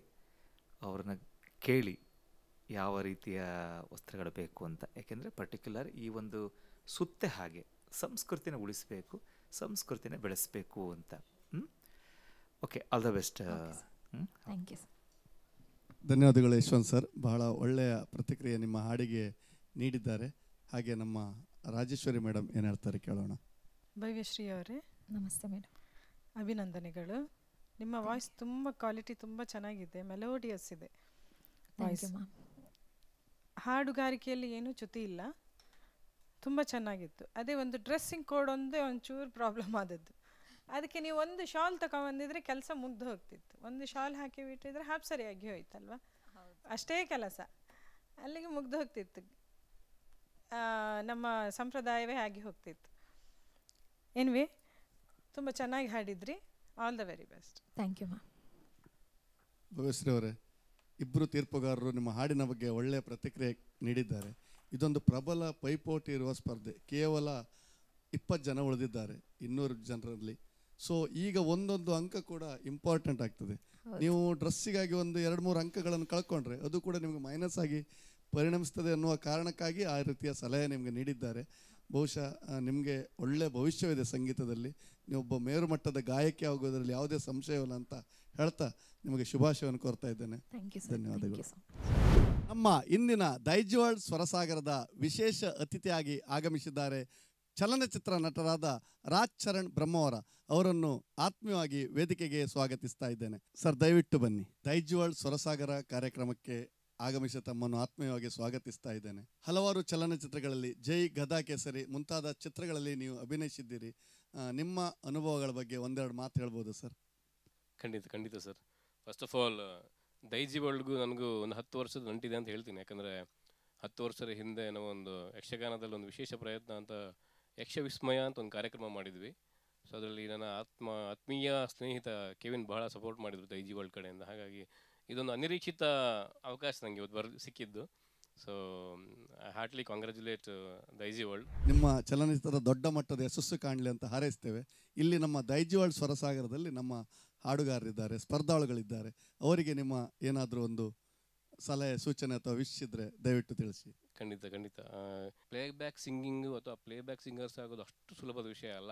ಅವ್ರನ್ನ ಕೇಳಿ ಯಾವ ರೀತಿಯ ವಸ್ತ್ರಗಳು ಬೇಕು ಅಂತ. ಯಾಕೆಂದರೆ ಪರ್ಟಿಕ್ಯುಲರ್ ಈ ಒಂದು ಸುತ್ತೆ ಹಾಗೆ ಸಂಸ್ಕೃತಿನ ಉಳಿಸಬೇಕು, ಸಂಸ್ಕೃತಿನ ಬೆಳೆಸಬೇಕು ಅಂತ. Okay, all the best. Thank you. ಧನ್ಯವಾದಗಳು ಯಶವಂತ್ ಸರ್, ಬಹಳ ಒಳ್ಳೆಯ ಪ್ರತಿಕ್ರಿಯೆ ನಿಮ್ಮ ಹಾಡಿಗೆ ನೀಡಿದ್ದಾರೆ. ಹಾಗೆ ನಮ್ಮ ರಾಜೇಶ್ವರಿ ಮೇಡಮ್ ಏನು ಹೇಳ್ತಾರೆ ಕೇಳೋಣ. ಭವ್ಯಶ್ರೀ ಅವರೇ ನಮಸ್ತೆ ಮೇಡಮ್. ಅಭಿನಂದನೆಗಳು. ನಿಮ್ಮ ವಾಯ್ಸ್ ತುಂಬ ಕ್ವಾಲಿಟಿ ತುಂಬ ಚೆನ್ನಾಗಿದೆ, ಮೆಲೋಡಿಯಸ್ ಇದೆ ವಾಯ್ಸ್. ಹಾಡುಗಾರಿಕೆಯಲ್ಲಿ ಏನೂ ಚ್ಯುತಿ ಇಲ್ಲ, ತುಂಬ ಚೆನ್ನಾಗಿತ್ತು. ಅದೇ ಒಂದು ಡ್ರೆಸ್ಸಿಂಗ್ ಕೋಡ್ ಒಂದೇ ಒಂಚೂರು ಪ್ರಾಬ್ಲಮ್ ಆದದ್ದು. ಅದಕ್ಕೆ ನೀವು ಒಂದು ಶಾಲ್ ತಗೊಂಬಂದಿದ್ರೆ ಕೆಲಸ ಮುಗ್ದು ಹೋಗ್ತಿತ್ತು. ಒಂದು ಶಾಲ್ ಹಾಕಿ ಬಿಟ್ಟಿದ್ರೆ ಹಾಪ್ ಸರಿಯಾಗಿ ಹೋಯ್ತಲ್ವ, ಅಷ್ಟೇ ಕೆಲಸ ಅಲ್ಲಿಗೆ ಮುಗ್ದು ಹೋಗ್ತಿತ್ತು. ನಮ್ಮ ಸಂಪ್ರದಾಯವೇ ಆಗಿ ಹೋಗ್ತಿತ್ತು. ಎನಿವೆ, ತುಂಬ ಚೆನ್ನಾಗಿ ಹಾಡಿದ್ರಿ. All the very best. Thank you ma'am. Bhavyashree ಅವರೇ, ಇಬ್ಬರು ತೀರ್ಪುಗಾರರು ನಿಮ್ಮ ಹಾಡಿನ ಬಗ್ಗೆ ಒಳ್ಳೆಯ ಪ್ರತಿಕ್ರಿಯೆ ನೀಡಿದ್ದಾರೆ. ಇದೊಂದು ಪ್ರಬಲ ಪೈಪೋಟಿ ಇರುವ ಸ್ಪರ್ಧೆ. ಕೇವಲ 20 ಜನ ಉಳಿದಿದ್ದಾರೆ 200 ಜನರಲ್ಲಿ. ಸೊ ಈಗ ಒಂದೊಂದು ಅಂಕ ಕೂಡ ಇಂಪಾರ್ಟೆಂಟ್ ಆಗ್ತದೆ. ನೀವು ಡ್ರೆಸ್ಸಿಗಾಗಿ ಒಂದು 2-3 ಅಂಕಗಳನ್ನು ಕಳ್ಕೊಂಡ್ರೆ ಅದು ಕೂಡ ನಿಮಗೆ ಮೈನಸ್ ಆಗಿ ಪರಿಣಮಿಸ್ತದೆ ಅನ್ನುವ ಕಾರಣಕ್ಕಾಗಿ ಆ ರೀತಿಯ ಸಲಹೆ ನಿಮಗೆ ನೀಡಿದ್ದಾರೆ. ಬಹುಶಃ ನಿಮಗೆ ಒಳ್ಳೆಯ ಭವಿಷ್ಯವಿದೆ ಸಂಗೀತದಲ್ಲಿ. ನೀವೊಬ್ಬ ಮೇರು ಮಟ್ಟದ ಗಾಯಕಿ ಆಗೋದರಲ್ಲಿ ಯಾವುದೇ ಸಂಶಯವಿಲ್ಲ ಅಂತ ಹೇಳ್ತಾ ನಿಮಗೆ ಶುಭಾಶಯವನ್ನು ಕೋರ್ತಾ ಇದ್ದೇನೆ. ಧನ್ಯವಾದಗಳು. ನಮ್ಮ ಇಂದಿನ ದೈಜಿವಾಳ್ ಸ್ವರಸಾಗರದ ವಿಶೇಷ ಅತಿಥಿಯಾಗಿ ಆಗಮಿಸಿದ್ದಾರೆ ಚಲನಚಿತ್ರ ನಟರಾದ ರಾಜ್ ಚರಣ್ ಬ್ರಹ್ಮವರ. ಅವರನ್ನು ಆತ್ಮೀಯವಾಗಿ ವೇದಿಕೆಗೆ ಸ್ವಾಗತಿಸ್ತಾ ಇದ್ದೇನೆ. ಸರ್, ದಯವಿಟ್ಟು ಬನ್ನಿ. ದೈಜಿವಾಳ್ ಸ್ವರಸಾಗರ ಕಾರ್ಯಕ್ರಮಕ್ಕೆ ಆಗಮಿಸಿ ತಮ್ಮನ್ನು ಆತ್ಮೀಯವಾಗಿ ಸ್ವಾಗತಿಸ್ತಾ ಇದ್ದೇನೆ. ಹಲವಾರು ಚಲನಚಿತ್ರಗಳಲ್ಲಿ ಜೈ, ಗದಾ ಕೇಸರಿ ಮುಂತಾದ ಚಿತ್ರಗಳಲ್ಲಿ ನೀವು ಅಭಿನಯಿಸಿದ್ದೀರಿ. ನಿಮ್ಮ ಅನುಭವಗಳ ಬಗ್ಗೆ ಒಂದೆರಡು ಮಾತು ಹೇಳ್ಬೋದು ಸರ್? ಖಂಡಿತ ಸರ್. ಫಸ್ಟ್ ಆಫ್ ಆಲ್ ದೈಜಿವಾಳ್ಗೂ ನನಗೂ ಒಂದು 10 ವರ್ಷದ ನಂಟಿದೆ ಅಂತ ಹೇಳ್ತೀನಿ. ಯಾಕಂದರೆ 10 ವರ್ಷದ ಹಿಂದೆ ನಾವು ಒಂದು ಯಕ್ಷಗಾನದಲ್ಲಿ ಒಂದು ವಿಶೇಷ ಪ್ರಯತ್ನ ಅಂತ ಯಕ್ಷ ವಿಸ್ಮಯ ಅಂತ ಒಂದು ಕಾರ್ಯಕ್ರಮ ಮಾಡಿದ್ವಿ. ಸೊ ಅದರಲ್ಲಿ ನನ್ನ ಆತ್ಮೀಯ ಸ್ನೇಹಿತ ಕೆವಿನ್ ಬಹಳ ಸಪೋರ್ಟ್ ಮಾಡಿದರು ದೈಜಿವಾಳ್ ಕಡೆಯಿಂದ. ಹಾಗಾಗಿ ಇದೊಂದು ಅನಿರೀಕ್ಷಿತ ಅವಕಾಶ ನನಗೆ ಇವತ್ತು ಸಿಕ್ಕಿದ್ದು. So I heartly congratulate Daijiworld. ನಿಮ್ಮ ಚಲನಚಿತ್ರದ ದೊಡ್ಡ ಮಟ್ಟದ ಯಶಸ್ಸು ಕಾಣಲಿ ಅಂತ ಹಾರೈಸ್ತೇವೆ. ಇಲ್ಲಿ ನಮ್ಮ ದೈಜಿವಾಳ್ ಸ್ವರಸಾಗರದಲ್ಲಿ ನಮ್ಮ ಹಾಡುಗಾರರಿದ್ದಾರೆ, ಸ್ಪರ್ಧಾಳುಗಳಿದ್ದಾರೆ. ಅವರಿಗೆ ನಿಮ್ಮ ಏನಾದರೂ ಒಂದು ಸಲಹೆ, ಸೂಚನೆ ಅಥವಾ ವಿಶ್ ಇದ್ದರೆ ದಯವಿಟ್ಟು ತಿಳಿಸಿ. ಖಂಡಿತ ಪ್ಲೇಬ್ಯಾಕ್ ಸಿಂಗಿಂಗು ಅಥವಾ ಪ್ಲೇಬ್ಯಾಕ್ ಸಿಂಗರ್ಸ್ ಆಗೋದು ಅಷ್ಟು ಸುಲಭದ ವಿಷಯ ಅಲ್ಲ.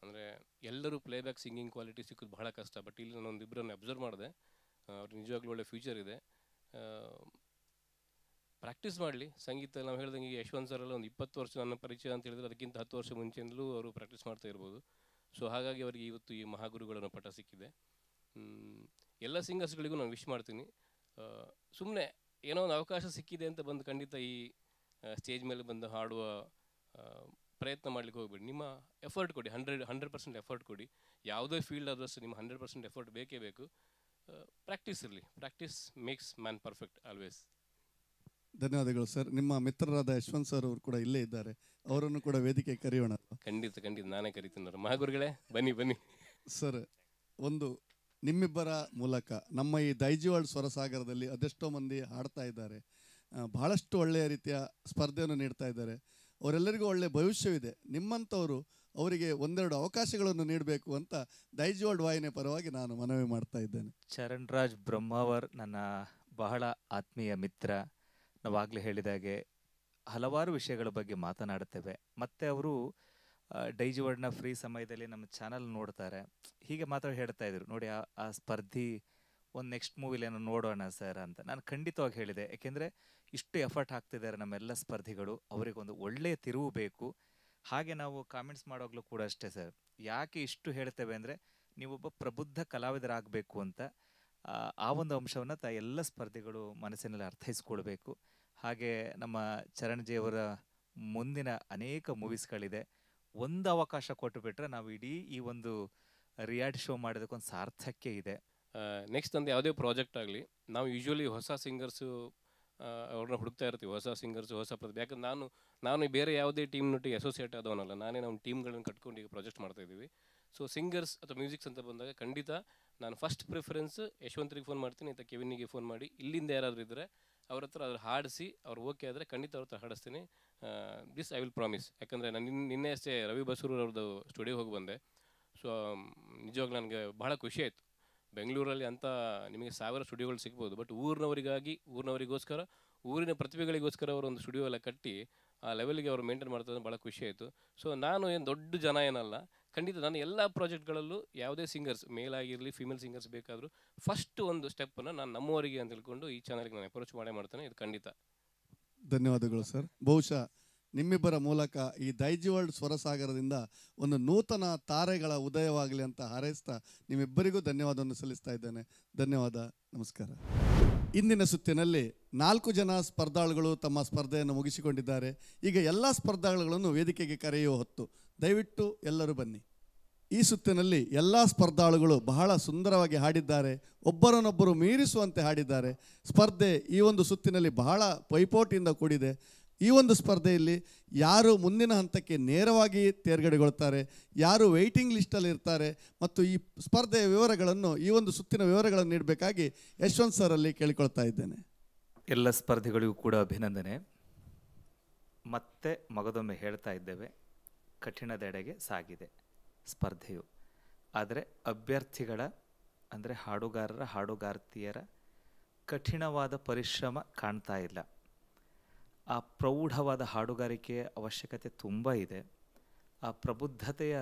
ಅಂದರೆ ಎಲ್ಲರೂ ಪ್ಲೇಬ್ಯಾಕ್ ಸಿಂಗಿಂಗ್ ಕ್ವಾಲಿಟಿ ಸಿಕ್ಕೋದು ಬಹಳ ಕಷ್ಟ. ಬಟ್ ಇಲ್ಲಿ ನಾನು ಒಂದಿಬ್ಬರನ್ನು ಅಬ್ಸರ್ವ್ ಮಾಡಿದೆ, ಅವ್ರು ನಿಜವಾಗ್ಲೂ ಒಳ್ಳೆ ಫ್ಯೂಚರ್ ಇದೆ. ಪ್ರಾಕ್ಟೀಸ್ ಮಾಡಲಿ ಸಂಗೀತ. ನಾವು ಹೇಳ್ದಂಗೆ ಈಗ ಯಶವಂತ್ ಸರ್ ಎಲ್ಲ ಒಂದು 20 ವರ್ಷ ನನ್ನ ಪರಿಚಯ ಅಂತ ಹೇಳಿದ್ರೆ ಅದಕ್ಕಿಂತ 10 ವರ್ಷ ಮುಂಚೆಯಿಂದಲೂ ಅವರು ಪ್ರಾಕ್ಟೀಸ್ ಮಾಡ್ತಾ ಇರ್ಬೋದು. ಸೊ ಹಾಗಾಗಿ ಅವರಿಗೆ ಇವತ್ತು ಈ ಮಹಾಗುರುಗಳನ್ನು ಪಟ್ಟ ಸಿಕ್ಕಿದೆ. ಎಲ್ಲ ಸಿಂಗರ್ಸ್ಗಳಿಗೂ ನಾನು ವಿಶ್ ಮಾಡ್ತೀನಿ. ಸುಮ್ಮನೆ ಏನೋ ಒಂದು ಅವಕಾಶ ಸಿಕ್ಕಿದೆ ಅಂತ ಬಂದು ಖಂಡಿತ ಈ ಸ್ಟೇಜ್ ಮೇಲೆ ಬಂದು ಹಾಡುವ ಪ್ರಯತ್ನ ಮಾಡಲಿಕ್ಕೆ ಹೋಗ್ಬೇಡಿ. ನಿಮ್ಮ ಎಫರ್ಟ್ ಕೊಡಿ, 100% ಎಫರ್ಟ್ ಕೊಡಿ. ಯಾವುದೇ ಫೀಲ್ಡ್ ಆದಷ್ಟು ನಿಮ್ಮ 100% ಎಫರ್ಟ್ ಬೇಕೇ ಬೇಕು. ಪ್ರಾಕ್ಟೀಸ್ ಇರಲಿ. Practice makes man perfect always. ಧನ್ಯವಾದಗಳು ಸರ್. ನಿಮ್ಮ ಮಿತ್ರರಾದ ಯಶವಂತ್ ಸರ್ ಅವರು ಕೂಡ ಇಲ್ಲೇ ಇದ್ದಾರೆ, ಅವರನ್ನು ಕೂಡ ವೇದಿಕೆ ಕರೆಯೋಣ. ಖಂಡಿತ ನಾನೇ ಕರಿತೀನಿ. ಮಹಾಗುರುಗಳೇ ಬನ್ನಿ ಸರ್. ಒಂದು ನಿಮ್ಮಿಬ್ಬರ ಮೂಲಕ ನಮ್ಮ ಈ ದೈಜಿವಾಳ್ ಸ್ವರಸಾಗರದಲ್ಲಿ ಅದೆಷ್ಟೋ ಮಂದಿ ಹಾಡ್ತಾ ಇದ್ದಾರೆ, ಬಹಳಷ್ಟು ಒಳ್ಳೆಯ ರೀತಿಯ ಸ್ಪರ್ಧೆಯನ್ನು ನೀಡ್ತಾ ಇದ್ದಾರೆ. ಅವರೆಲ್ಲರಿಗೂ ಒಳ್ಳೆಯ ಭವಿಷ್ಯವಿದೆ. ನಿಮ್ಮಂಥವರು ಅವರಿಗೆ ಒಂದೆರಡು ಅವಕಾಶಗಳನ್ನು ನೀಡಬೇಕು ಅಂತ ದೈಜಿವಾಳ್ ವಾಹಿನಿಯ ಪರವಾಗಿ ನಾನು ಮನವಿ ಮಾಡ್ತಾ ಇದ್ದೇನೆ. ಚರಣ್ ರಾಜ್ ಬ್ರಹ್ಮಾವರ್ ನನ್ನ ಬಹಳ ಆತ್ಮೀಯ ಮಿತ್ರ. ನಾವಾಗಲೇ ಹೇಳಿದಾಗೆ ಹಲವಾರು ವಿಷಯಗಳ ಬಗ್ಗೆ ಮಾತನಾಡುತ್ತೇವೆ. ಮತ್ತು ಅವರು ಡೈಜಿವರ್ಡ್ನ ಫ್ರೀ ಸಮಯದಲ್ಲಿ ನಮ್ಮ ಚಾನಲ್ ನೋಡ್ತಾರೆ. ಹೀಗೆ ಮಾತ್ರ ಹೇಳ್ತಾ ಇದ್ರು, ನೋಡಿ ಆ ಸ್ಪರ್ಧಿ ಒಂದು ನೆಕ್ಸ್ಟ್ ಮೂವಿಲಿ ಏನೋ ನೋಡೋಣ ಸರ್ ಅಂತ. ನಾನು ಖಂಡಿತವಾಗಿ ಹೇಳಿದೆ, ಯಾಕೆಂದರೆ ಇಷ್ಟು ಎಫರ್ಟ್ ಹಾಕ್ತಿದ್ದಾರೆ ನಮ್ಮೆಲ್ಲ ಸ್ಪರ್ಧಿಗಳು, ಅವರಿಗೊಂದು ಒಳ್ಳೆಯ ತಿರುವು ಬೇಕು. ಹಾಗೆ ನಾವು ಕಾಮೆಂಟ್ಸ್ ಮಾಡೋಗ್ಲೂ ಕೂಡ ಅಷ್ಟೇ ಸರ್, ಯಾಕೆ ಇಷ್ಟು ಹೇಳ್ತೇವೆ ಅಂದರೆ ನೀವೊಬ್ಬ ಪ್ರಬುದ್ಧ ಕಲಾವಿದರಾಗಬೇಕು ಅಂತ. ಆ ಒಂದು ಅಂಶವನ್ನು ಎಲ್ಲ ಸ್ಪರ್ಧಿಗಳು ಮನಸ್ಸಿನಲ್ಲಿ ಅರ್ಥೈಸ್ಕೊಳ್ಬೇಕು. ಹಾಗೆ ನಮ್ಮ ಚರಣ್ಜಿಯವರ ಮುಂದಿನ ಅನೇಕ ಮೂವೀಸ್ಗಳಿದೆ. ಒಂದು ಅವಕಾಶ ಕೊಟ್ಟು ಬಿಟ್ಟರೆ ನಾವು ಇಡೀ ಈ ಒಂದು ರಿಯಾಲಿಟಿ ಶೋ ಮಾಡೋದಕ್ಕೊಂದು ಸಾರ್ಥಕ್ಯ ಇದೆ. ನೆಕ್ಸ್ಟ್ ಒಂದು ಯಾವುದೇ ಪ್ರಾಜೆಕ್ಟ್ ಆಗಲಿ, ನಾವು ಯೂಶ್ವಲಿ ಹೊಸ ಸಿಂಗರ್ಸು ಅವ್ರನ್ನ ಹುಡುಕ್ತಾ ಇರ್ತೀವಿ, ಹೊಸ ಸಿಂಗರ್ಸು, ಹೊಸ ಪ್ರತಿಭೆ. ಯಾಕಂದ್ರೆ ನಾನು ಬೇರೆ ಯಾವುದೇ ಟೀಮ್ನೊಟ್ಟಿಗೆ ಅಸೋಸಿಯೇಟ್ ಆದವನಲ್ಲ, ನಾನೇ ನಮ್ಮ ಟೀಮ್ಗಳನ್ನು ಕಟ್ಕೊಂಡು ಈಗ ಪ್ರಾಜೆಕ್ಟ್ ಮಾಡ್ತಾಯಿದ್ದೀವಿ. ಸೊ ಸಿಂಗರ್ಸ್ ಅಥವಾ ಮ್ಯೂಸಿಕ್ಸ್ ಅಂತ ಬಂದಾಗ ಖಂಡಿತ ನಾನು ಫಸ್ಟ್ ಪ್ರಿಫರೆನ್ಸ್ ಯಶವಂತರಿಗೆ ಫೋನ್ ಮಾಡ್ತೀನಿ ಅಥವಾ ಕೆವಿನ್ನಿಗೆ ಫೋನ್ ಮಾಡಿ, ಇಲ್ಲಿಂದ ಯಾರಾದರೂ ಇದ್ದರೆ ಅವ್ರ ಹತ್ರ ಅದ್ರ ಹಾಡಿಸಿ ಅವ್ರು ಓಕೆ ಆದರೆ ಖಂಡಿತ ಅವ್ರ ಹತ್ರ ಹಾಡಿಸ್ತೀನಿ. This I will promise. ಯಾಕಂದರೆ ನಾನು ನಿನ್ನೆ ಅಷ್ಟೇ ರವಿ ಬಸೂರ್ ಅವ್ರದ್ದು ಸ್ಟುಡಿಯೋ ಹೋಗಿ ಬಂದೆ. ಸೊ ನಿಜವಾಗ್ಲೂ ನನಗೆ ಬಹಳ ಖುಷಿ ಆಯಿತು. ಬೆಂಗಳೂರಲ್ಲಿ ಅಂತ ನಿಮಗೆ 1000 ಸ್ಟುಡಿಯೋಗಳು ಸಿಗ್ಬೋದು, ಬಟ್ ಊರಿನವರಿಗೋಸ್ಕರ ಊರಿನ ಪ್ರತಿಭೆಗಳಿಗೋಸ್ಕರ ಅವರು ಒಂದು ಸ್ಟುಡಿಯೋ ಎಲ್ಲ ಕಟ್ಟಿ ಆ ಲೆವೆಲ್ಗೆ ಅವರು ಮೇಂಟೈನ್ ಮಾಡ್ತಾರೆ. ಭಾಳ ಖುಷಿ ಆಯಿತು. ಸೊ ನಾನು ಏನು ದೊಡ್ಡ ಜನ ಏನಲ್ಲ, ಖಂಡಿತ ನಾನು ಎಲ್ಲ ಪ್ರಾಜೆಕ್ಟ್ಗಳಲ್ಲೂ ಯಾವುದೇ ಸಿಂಗರ್ಸ್ ಮೇಲ್ ಆಗಿರಲಿ ಫಿಮೇಲ್ ಸಿಂಗರ್ಸ್ ಬೇಕಾದರೂ ಫಸ್ಟ್ ಒಂದು ಸ್ಟೆಪ್ಪನ್ನು ನಾನು ನಮ್ಮವರಿಗೆ ಅಂತ ತಿಳ್ಕೊಂಡು ಈ ಚಾನಲ್ಗೆ ನಾನು ಅಪ್ರೋಚ್ ಮಾಡ್ತೇನೆ. ಇದು ಖಂಡಿತ. ಧನ್ಯವಾದಗಳು ಸರ್. ಬಹುಶಃ ನಿಮ್ಮಿಬ್ಬರ ಮೂಲಕ ಈ ದೈಜಿವರ್ಲ್ಡ್ ಸ್ವರಸಾಗರದಿಂದ ಒಂದು ನೂತನ ತಾರೆಗಳ ಉದಯವಾಗಲಿ ಅಂತ ಹಾರೈಸ್ತಾ ನಿಮ್ಮಿಬ್ಬರಿಗೂ ಧನ್ಯವಾದವನ್ನು ಸಲ್ಲಿಸ್ತಾ ಇದ್ದೇನೆ. ಧನ್ಯವಾದ, ನಮಸ್ಕಾರ. ಇಂದಿನ ಸುತ್ತಿನಲ್ಲಿ 4 ಜನ ಸ್ಪರ್ಧಾಳುಗಳು ತಮ್ಮ ಸ್ಪರ್ಧೆಯನ್ನು ಮುಗಿಸಿಕೊಂಡಿದ್ದಾರೆ. ಈಗ ಎಲ್ಲ ಸ್ಪರ್ಧಾಳುಗಳನ್ನು ವೇದಿಕೆಗೆ ಕರೆಯುವ ಹೊತ್ತು. ದಯವಿಟ್ಟು ಎಲ್ಲರೂ ಬನ್ನಿ. ಈ ಸುತ್ತಿನಲ್ಲಿ ಎಲ್ಲ ಸ್ಪರ್ಧಾಳುಗಳು ಬಹಳ ಸುಂದರವಾಗಿ ಹಾಡಿದ್ದಾರೆ, ಒಬ್ಬರನ್ನೊಬ್ಬರು ಮೀರಿಸುವಂತೆ ಹಾಡಿದ್ದಾರೆ. ಸ್ಪರ್ಧೆ ಈ ಒಂದು ಸುತ್ತಿನಲ್ಲಿ ಬಹಳ ಪೈಪೋಟಿಯಿಂದ ಕೂಡಿದೆ. ಈ ಒಂದು ಸ್ಪರ್ಧೆಯಲ್ಲಿ ಯಾರು ಮುಂದಿನ ಹಂತಕ್ಕೆ ನೇರವಾಗಿ ತೇರ್ಗಡೆಗೊಳ್ತಾರೆ, ಯಾರು ವೆಯ್ಟಿಂಗ್ ಲಿಸ್ಟಲ್ಲಿ ಇರ್ತಾರೆ ಮತ್ತು ಈ ಸ್ಪರ್ಧೆಯ ವಿವರಗಳನ್ನು, ಈ ಒಂದು ಸುತ್ತಿನ ವಿವರಗಳನ್ನು ನೀಡಬೇಕಾಗಿ ಯಶವಂತ್ ಸರಲ್ಲಿ ಕೇಳಿಕೊಳ್ತಾ ಇದ್ದೇನೆ. ಎಲ್ಲ ಸ್ಪರ್ಧಿಗಳಿಗೂ ಕೂಡ ಅಭಿನಂದನೆ. ಮತ್ತೆ ಮಗದೊಮ್ಮೆ ಹೇಳ್ತಾ ಇದ್ದೇವೆ, ಕಠಿಣದೆಡೆಗೆ ಸಾಗಿದೆ ಸ್ಪರ್ಧೆಯು. ಆದರೆ ಅಭ್ಯರ್ಥಿಗಳ ಅಂದರೆ ಹಾಡುಗಾರರ ಹಾಡುಗಾರ್ತಿಯರ ಕಠಿಣವಾದ ಪರಿಶ್ರಮ ಕಾಣ್ತಾ ಇಲ್ಲ. ಆ ಪ್ರೌಢವಾದ ಹಾಡುಗಾರಿಕೆಯ ಅವಶ್ಯಕತೆ ತುಂಬ ಇದೆ. ಆ ಪ್ರಬುದ್ಧತೆಯ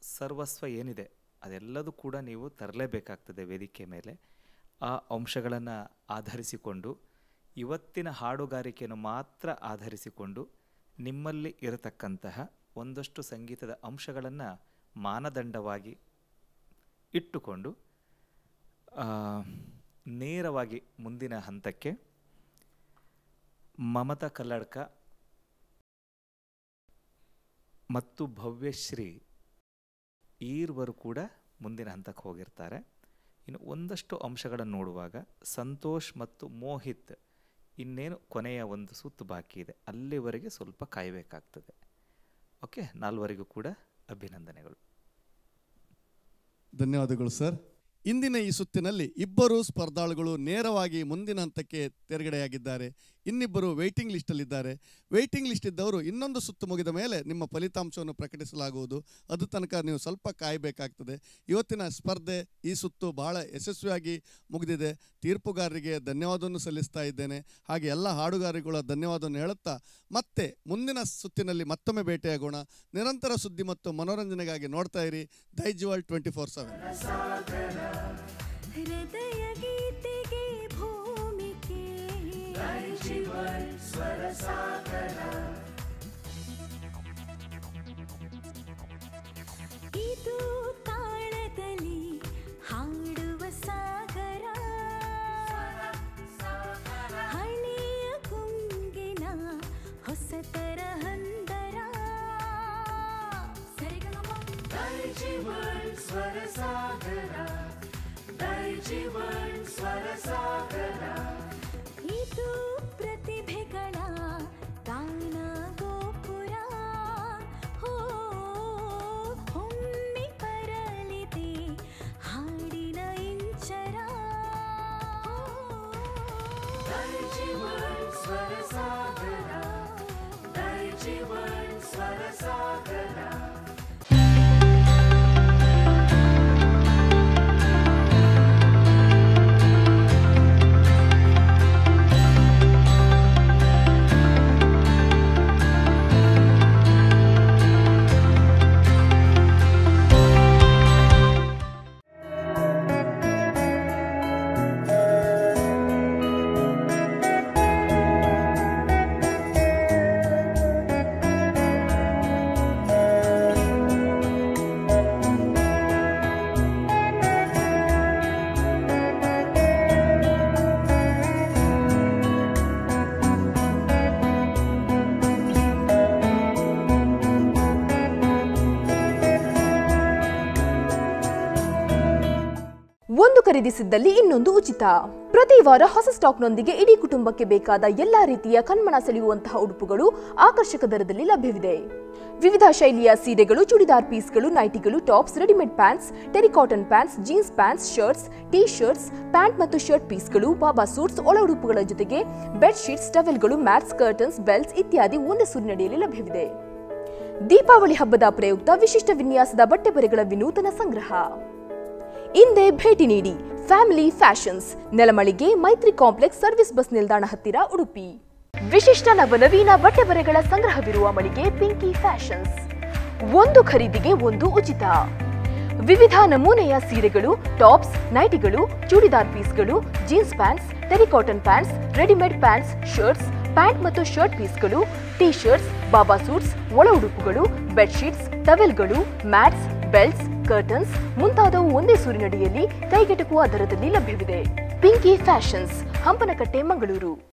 ಸರ್ವಸ್ವ ಏನಿದೆ ಅದೆಲ್ಲದೂ ಕೂಡ ನೀವು ತರಲೇಬೇಕಾಗ್ತದೆ ವೇದಿಕೆ ಮೇಲೆ. ಆ ಅಂಶಗಳನ್ನು ಆಧರಿಸಿಕೊಂಡು, ಇವತ್ತಿನ ಹಾಡುಗಾರಿಕೆಯನ್ನು ಮಾತ್ರ ಆಧರಿಸಿಕೊಂಡು ನಿಮ್ಮಲ್ಲಿ ಇರತಕ್ಕಂತಹ ಒಂದಷ್ಟು ಸಂಗೀತದ ಅಂಶಗಳನ್ನು ಮಾನದಂಡವಾಗಿ ಇಟ್ಟುಕೊಂಡು ನೇರವಾಗಿ ಮುಂದಿನ ಹಂತಕ್ಕೆ ಮಮತಾ ಕಲ್ಲಡ್ಕ ಮತ್ತು ಭವ್ಯಶ್ರೀ ಈರ್ವರು ಕೂಡ ಮುಂದಿನ ಹಂತಕ್ಕೆ ಹೋಗಿರ್ತಾರೆ. ಇನ್ನು ಒಂದಷ್ಟು ಅಂಶಗಳನ್ನು ನೋಡುವಾಗ ಸಂತೋಷ್ ಮತ್ತು ಮೋಹಿತ್ ಇನ್ನೇನು ಕೊನೆಯ ಒಂದು ಸುತ್ತು ಬಾಕಿ ಇದೆ, ಅಲ್ಲಿವರೆಗೆ ಸ್ವಲ್ಪ ಕಾಯಬೇಕಾಗ್ತದೆ. ಓಕೆ, 4ವರಿಗೂ ಕೂಡ ಅಭಿನಂದನೆಗಳು. ಧನ್ಯವಾದಗಳು ಸರ್. ಇಂದಿನ ಈ ಸುತ್ತಿನಲ್ಲಿ 2 ಸ್ಪರ್ಧಾಳುಗಳು ನೇರವಾಗಿ ಮುಂದಿನ ಹಂತಕ್ಕೆ ತೇರ್ಗಡೆಯಾಗಿದ್ದಾರೆ. ಇನ್ನಿಬ್ಬರು ವೇಟಿಂಗ್ ಲಿಸ್ಟಲ್ಲಿದ್ದಾರೆ. ವೇಟಿಂಗ್ ಲಿಸ್ಟ್ ಇದ್ದವರು ಇನ್ನೊಂದು ಸುತ್ತು ಮುಗಿದ ಮೇಲೆ ನಿಮ್ಮ ಫಲಿತಾಂಶವನ್ನು ಪ್ರಕಟಿಸಲಾಗುವುದು. ಅದು ತನಕ ನೀವು ಸ್ವಲ್ಪ ಕಾಯಬೇಕಾಗ್ತದೆ. ಇವತ್ತಿನ ಸ್ಪರ್ಧೆ ಈ ಸುತ್ತು ಬಹಳ ಯಶಸ್ವಿಯಾಗಿ ಮುಗಿದಿದೆ. ತೀರ್ಪುಗಾರರಿಗೆ ಧನ್ಯವಾದವನ್ನು ಸಲ್ಲಿಸ್ತಾ ಇದ್ದೇನೆ. ಹಾಗೆ ಎಲ್ಲ ಹಾಡುಗಾರಿಗಳ ಧನ್ಯವಾದವನ್ನು ಹೇಳುತ್ತಾ ಮತ್ತೆ ಮುಂದಿನ ಸುತ್ತಿನಲ್ಲಿ ಮತ್ತೊಮ್ಮೆ ಭೇಟಿಯಾಗೋಣ. ನಿರಂತರ ಸುದ್ದಿ ಮತ್ತು ಮನೋರಂಜನೆಗಾಗಿ ನೋಡ್ತಾ ಇರಿ ದೈಜಿವರ್ಲ್ಡ್ 24/7. ಹೃದಯ ಗೀತೆಗೆ ಭೂಮಿಕೆ ದೈಜಿವರ್ಲ್ಡ್ ಸ್ವರಸಾಗರ. ಇದು ತಾಳದಲ್ಲಿ ಹಾಡುವ ಸಾಗರ, ಹಳೆಯ ಗುಂಗಿನ ಹೊಸತರ ಹಂದರ. ದೈಜಿವರ್ಲ್ಡ್ ಸ್ವರಸಾಗರ, ದೈಜಿವರ್ಲ್ಡ್ ಸ್ವರಸಾಗರ. ಇದು ಪ್ರತಿಭೆಗಳ ಗಾನ ಗೋಪುರ. ಒಮ್ಮೆ ಬರಲಿದೆ ಹಾಡಿನ ಇಂಚರ. ದೈಜಿವರ್ಲ್ಡ್ ಸ್ವರಸಾಗರ, ದೈಜಿವರ್ಲ್ಡ್ ಸ್ವರಸಾಗರ. ಒಂದು ಖರೀದಿಸಿದ್ದಲ್ಲಿ ಇನ್ನೊಂದು ಉಚಿತ. ಪ್ರತಿ ವಾರ ಹೊಸ ಸ್ಟಾಕ್ನೊಂದಿಗೆ ಇಡೀ ಕುಟುಂಬಕ್ಕೆ ಬೇಕಾದ ಎಲ್ಲಾ ರೀತಿಯ ಕಣ್ಮನ ಸೆಳೆಯುವಂತಹ ಉಡುಪುಗಳು ಆಕರ್ಷಕ ದರದಲ್ಲಿ ಲಭ್ಯವಿದೆ. ವಿವಿಧ ಶೈಲಿಯ ಸೀರೆಗಳು, ಚೂಡಿದಾರ್ ಪೀಸ್ಗಳು, ನೈಟಿಗಳು, tops, readymade pants, terry cotton pants, jeans pants, shirts, T shirts, pant ಮತ್ತು ಶರ್ಟ್ ಪೀಸ್ಗಳು, ಬಾಬಾ ಸೂಟ್ಸ್, ಒಳ ಉಡುಪುಗಳ ಜೊತೆಗೆ ಬೆಡ್ ಶೀಟ್ಸ್, ಟವೆಲ್ಗಳು, ಮ್ಯಾಟ್ಸ್, ಕರ್ಟನ್ಸ್, ಬೆಲ್ಟ್ಸ್ ಇತ್ಯಾದಿ ಒಂದೇ ಸೂರಿನಡಿಯಲ್ಲಿ ಲಭ್ಯವಿದೆ. ದೀಪಾವಳಿ ಹಬ್ಬದ ಪ್ರಯುಕ್ತ ವಿಶಿಷ್ಟ ವಿನ್ಯಾಸದ ಬಟ್ಟೆ ಬರೆಗಳ ವಿನೂತನ ಸಂಗ್ರಹ. ಇಂದೇ ಭೇಟಿ ನೀಡಿ ಫ್ಯಾಮಿಲಿ ಫ್ಯಾಷನ್ಸ್, ನೆಲಮಳಿಗೆ, ಮೈತ್ರಿ ಕಾಂಪ್ಲೆಕ್ಸ್, ಸರ್ವಿಸ್ ಬಸ್ ನಿಲ್ದಾಣ ಹತ್ತಿರ, ಉಡುಪಿ. ವಿಶಿಷ್ಟ ನವನವೀನ ಬಟ್ಟೆ ಬರೆಗಳ ಸಂಗ್ರಹವಿರುವ ಮಳಿಗೆ ಪಿಂಕಿ ಫ್ಯಾಷನ್ಸ್. ಒಂದು ಖರೀದಿಗೆ ಒಂದು ಉಚಿತ. ವಿವಿಧ ನಮೂನೆಯ ಸೀರೆಗಳು, ಟಾಪ್ಸ್, ನೈಟಿಗಳು, ಚೂಡಿದಾರ್ ಪೀಸ್ಗಳು, jeans pants, terry cotton pants, readymade pants, shirts, pant ಮತ್ತು ಶರ್ಟ್ ಪೀಸ್ಗಳು, ಟೀ ಶರ್ಟ್ಸ್, ಬಾಬಾ ಸೂಟ್ಸ್, ಒಳ ಉಡುಪುಗಳು, ಬೆಡ್ಶೀಟ್ಸ್, ಟವೆಲ್ಗಳು, ಮ್ಯಾಟ್ಸ್, ಬೆಲ್ಟ್ಸ್, ಕರ್ಟನ್ಸ್ ಮುಂತಾದವು ಒಂದೇ ಸೂರಿನಡಿಯಲ್ಲಿ ಕೈಗೆಟುಕುವ ದರದಲ್ಲಿ ಲಭ್ಯವಿದೆ. Pinky Fashions, Hampankatta, Mangaluru.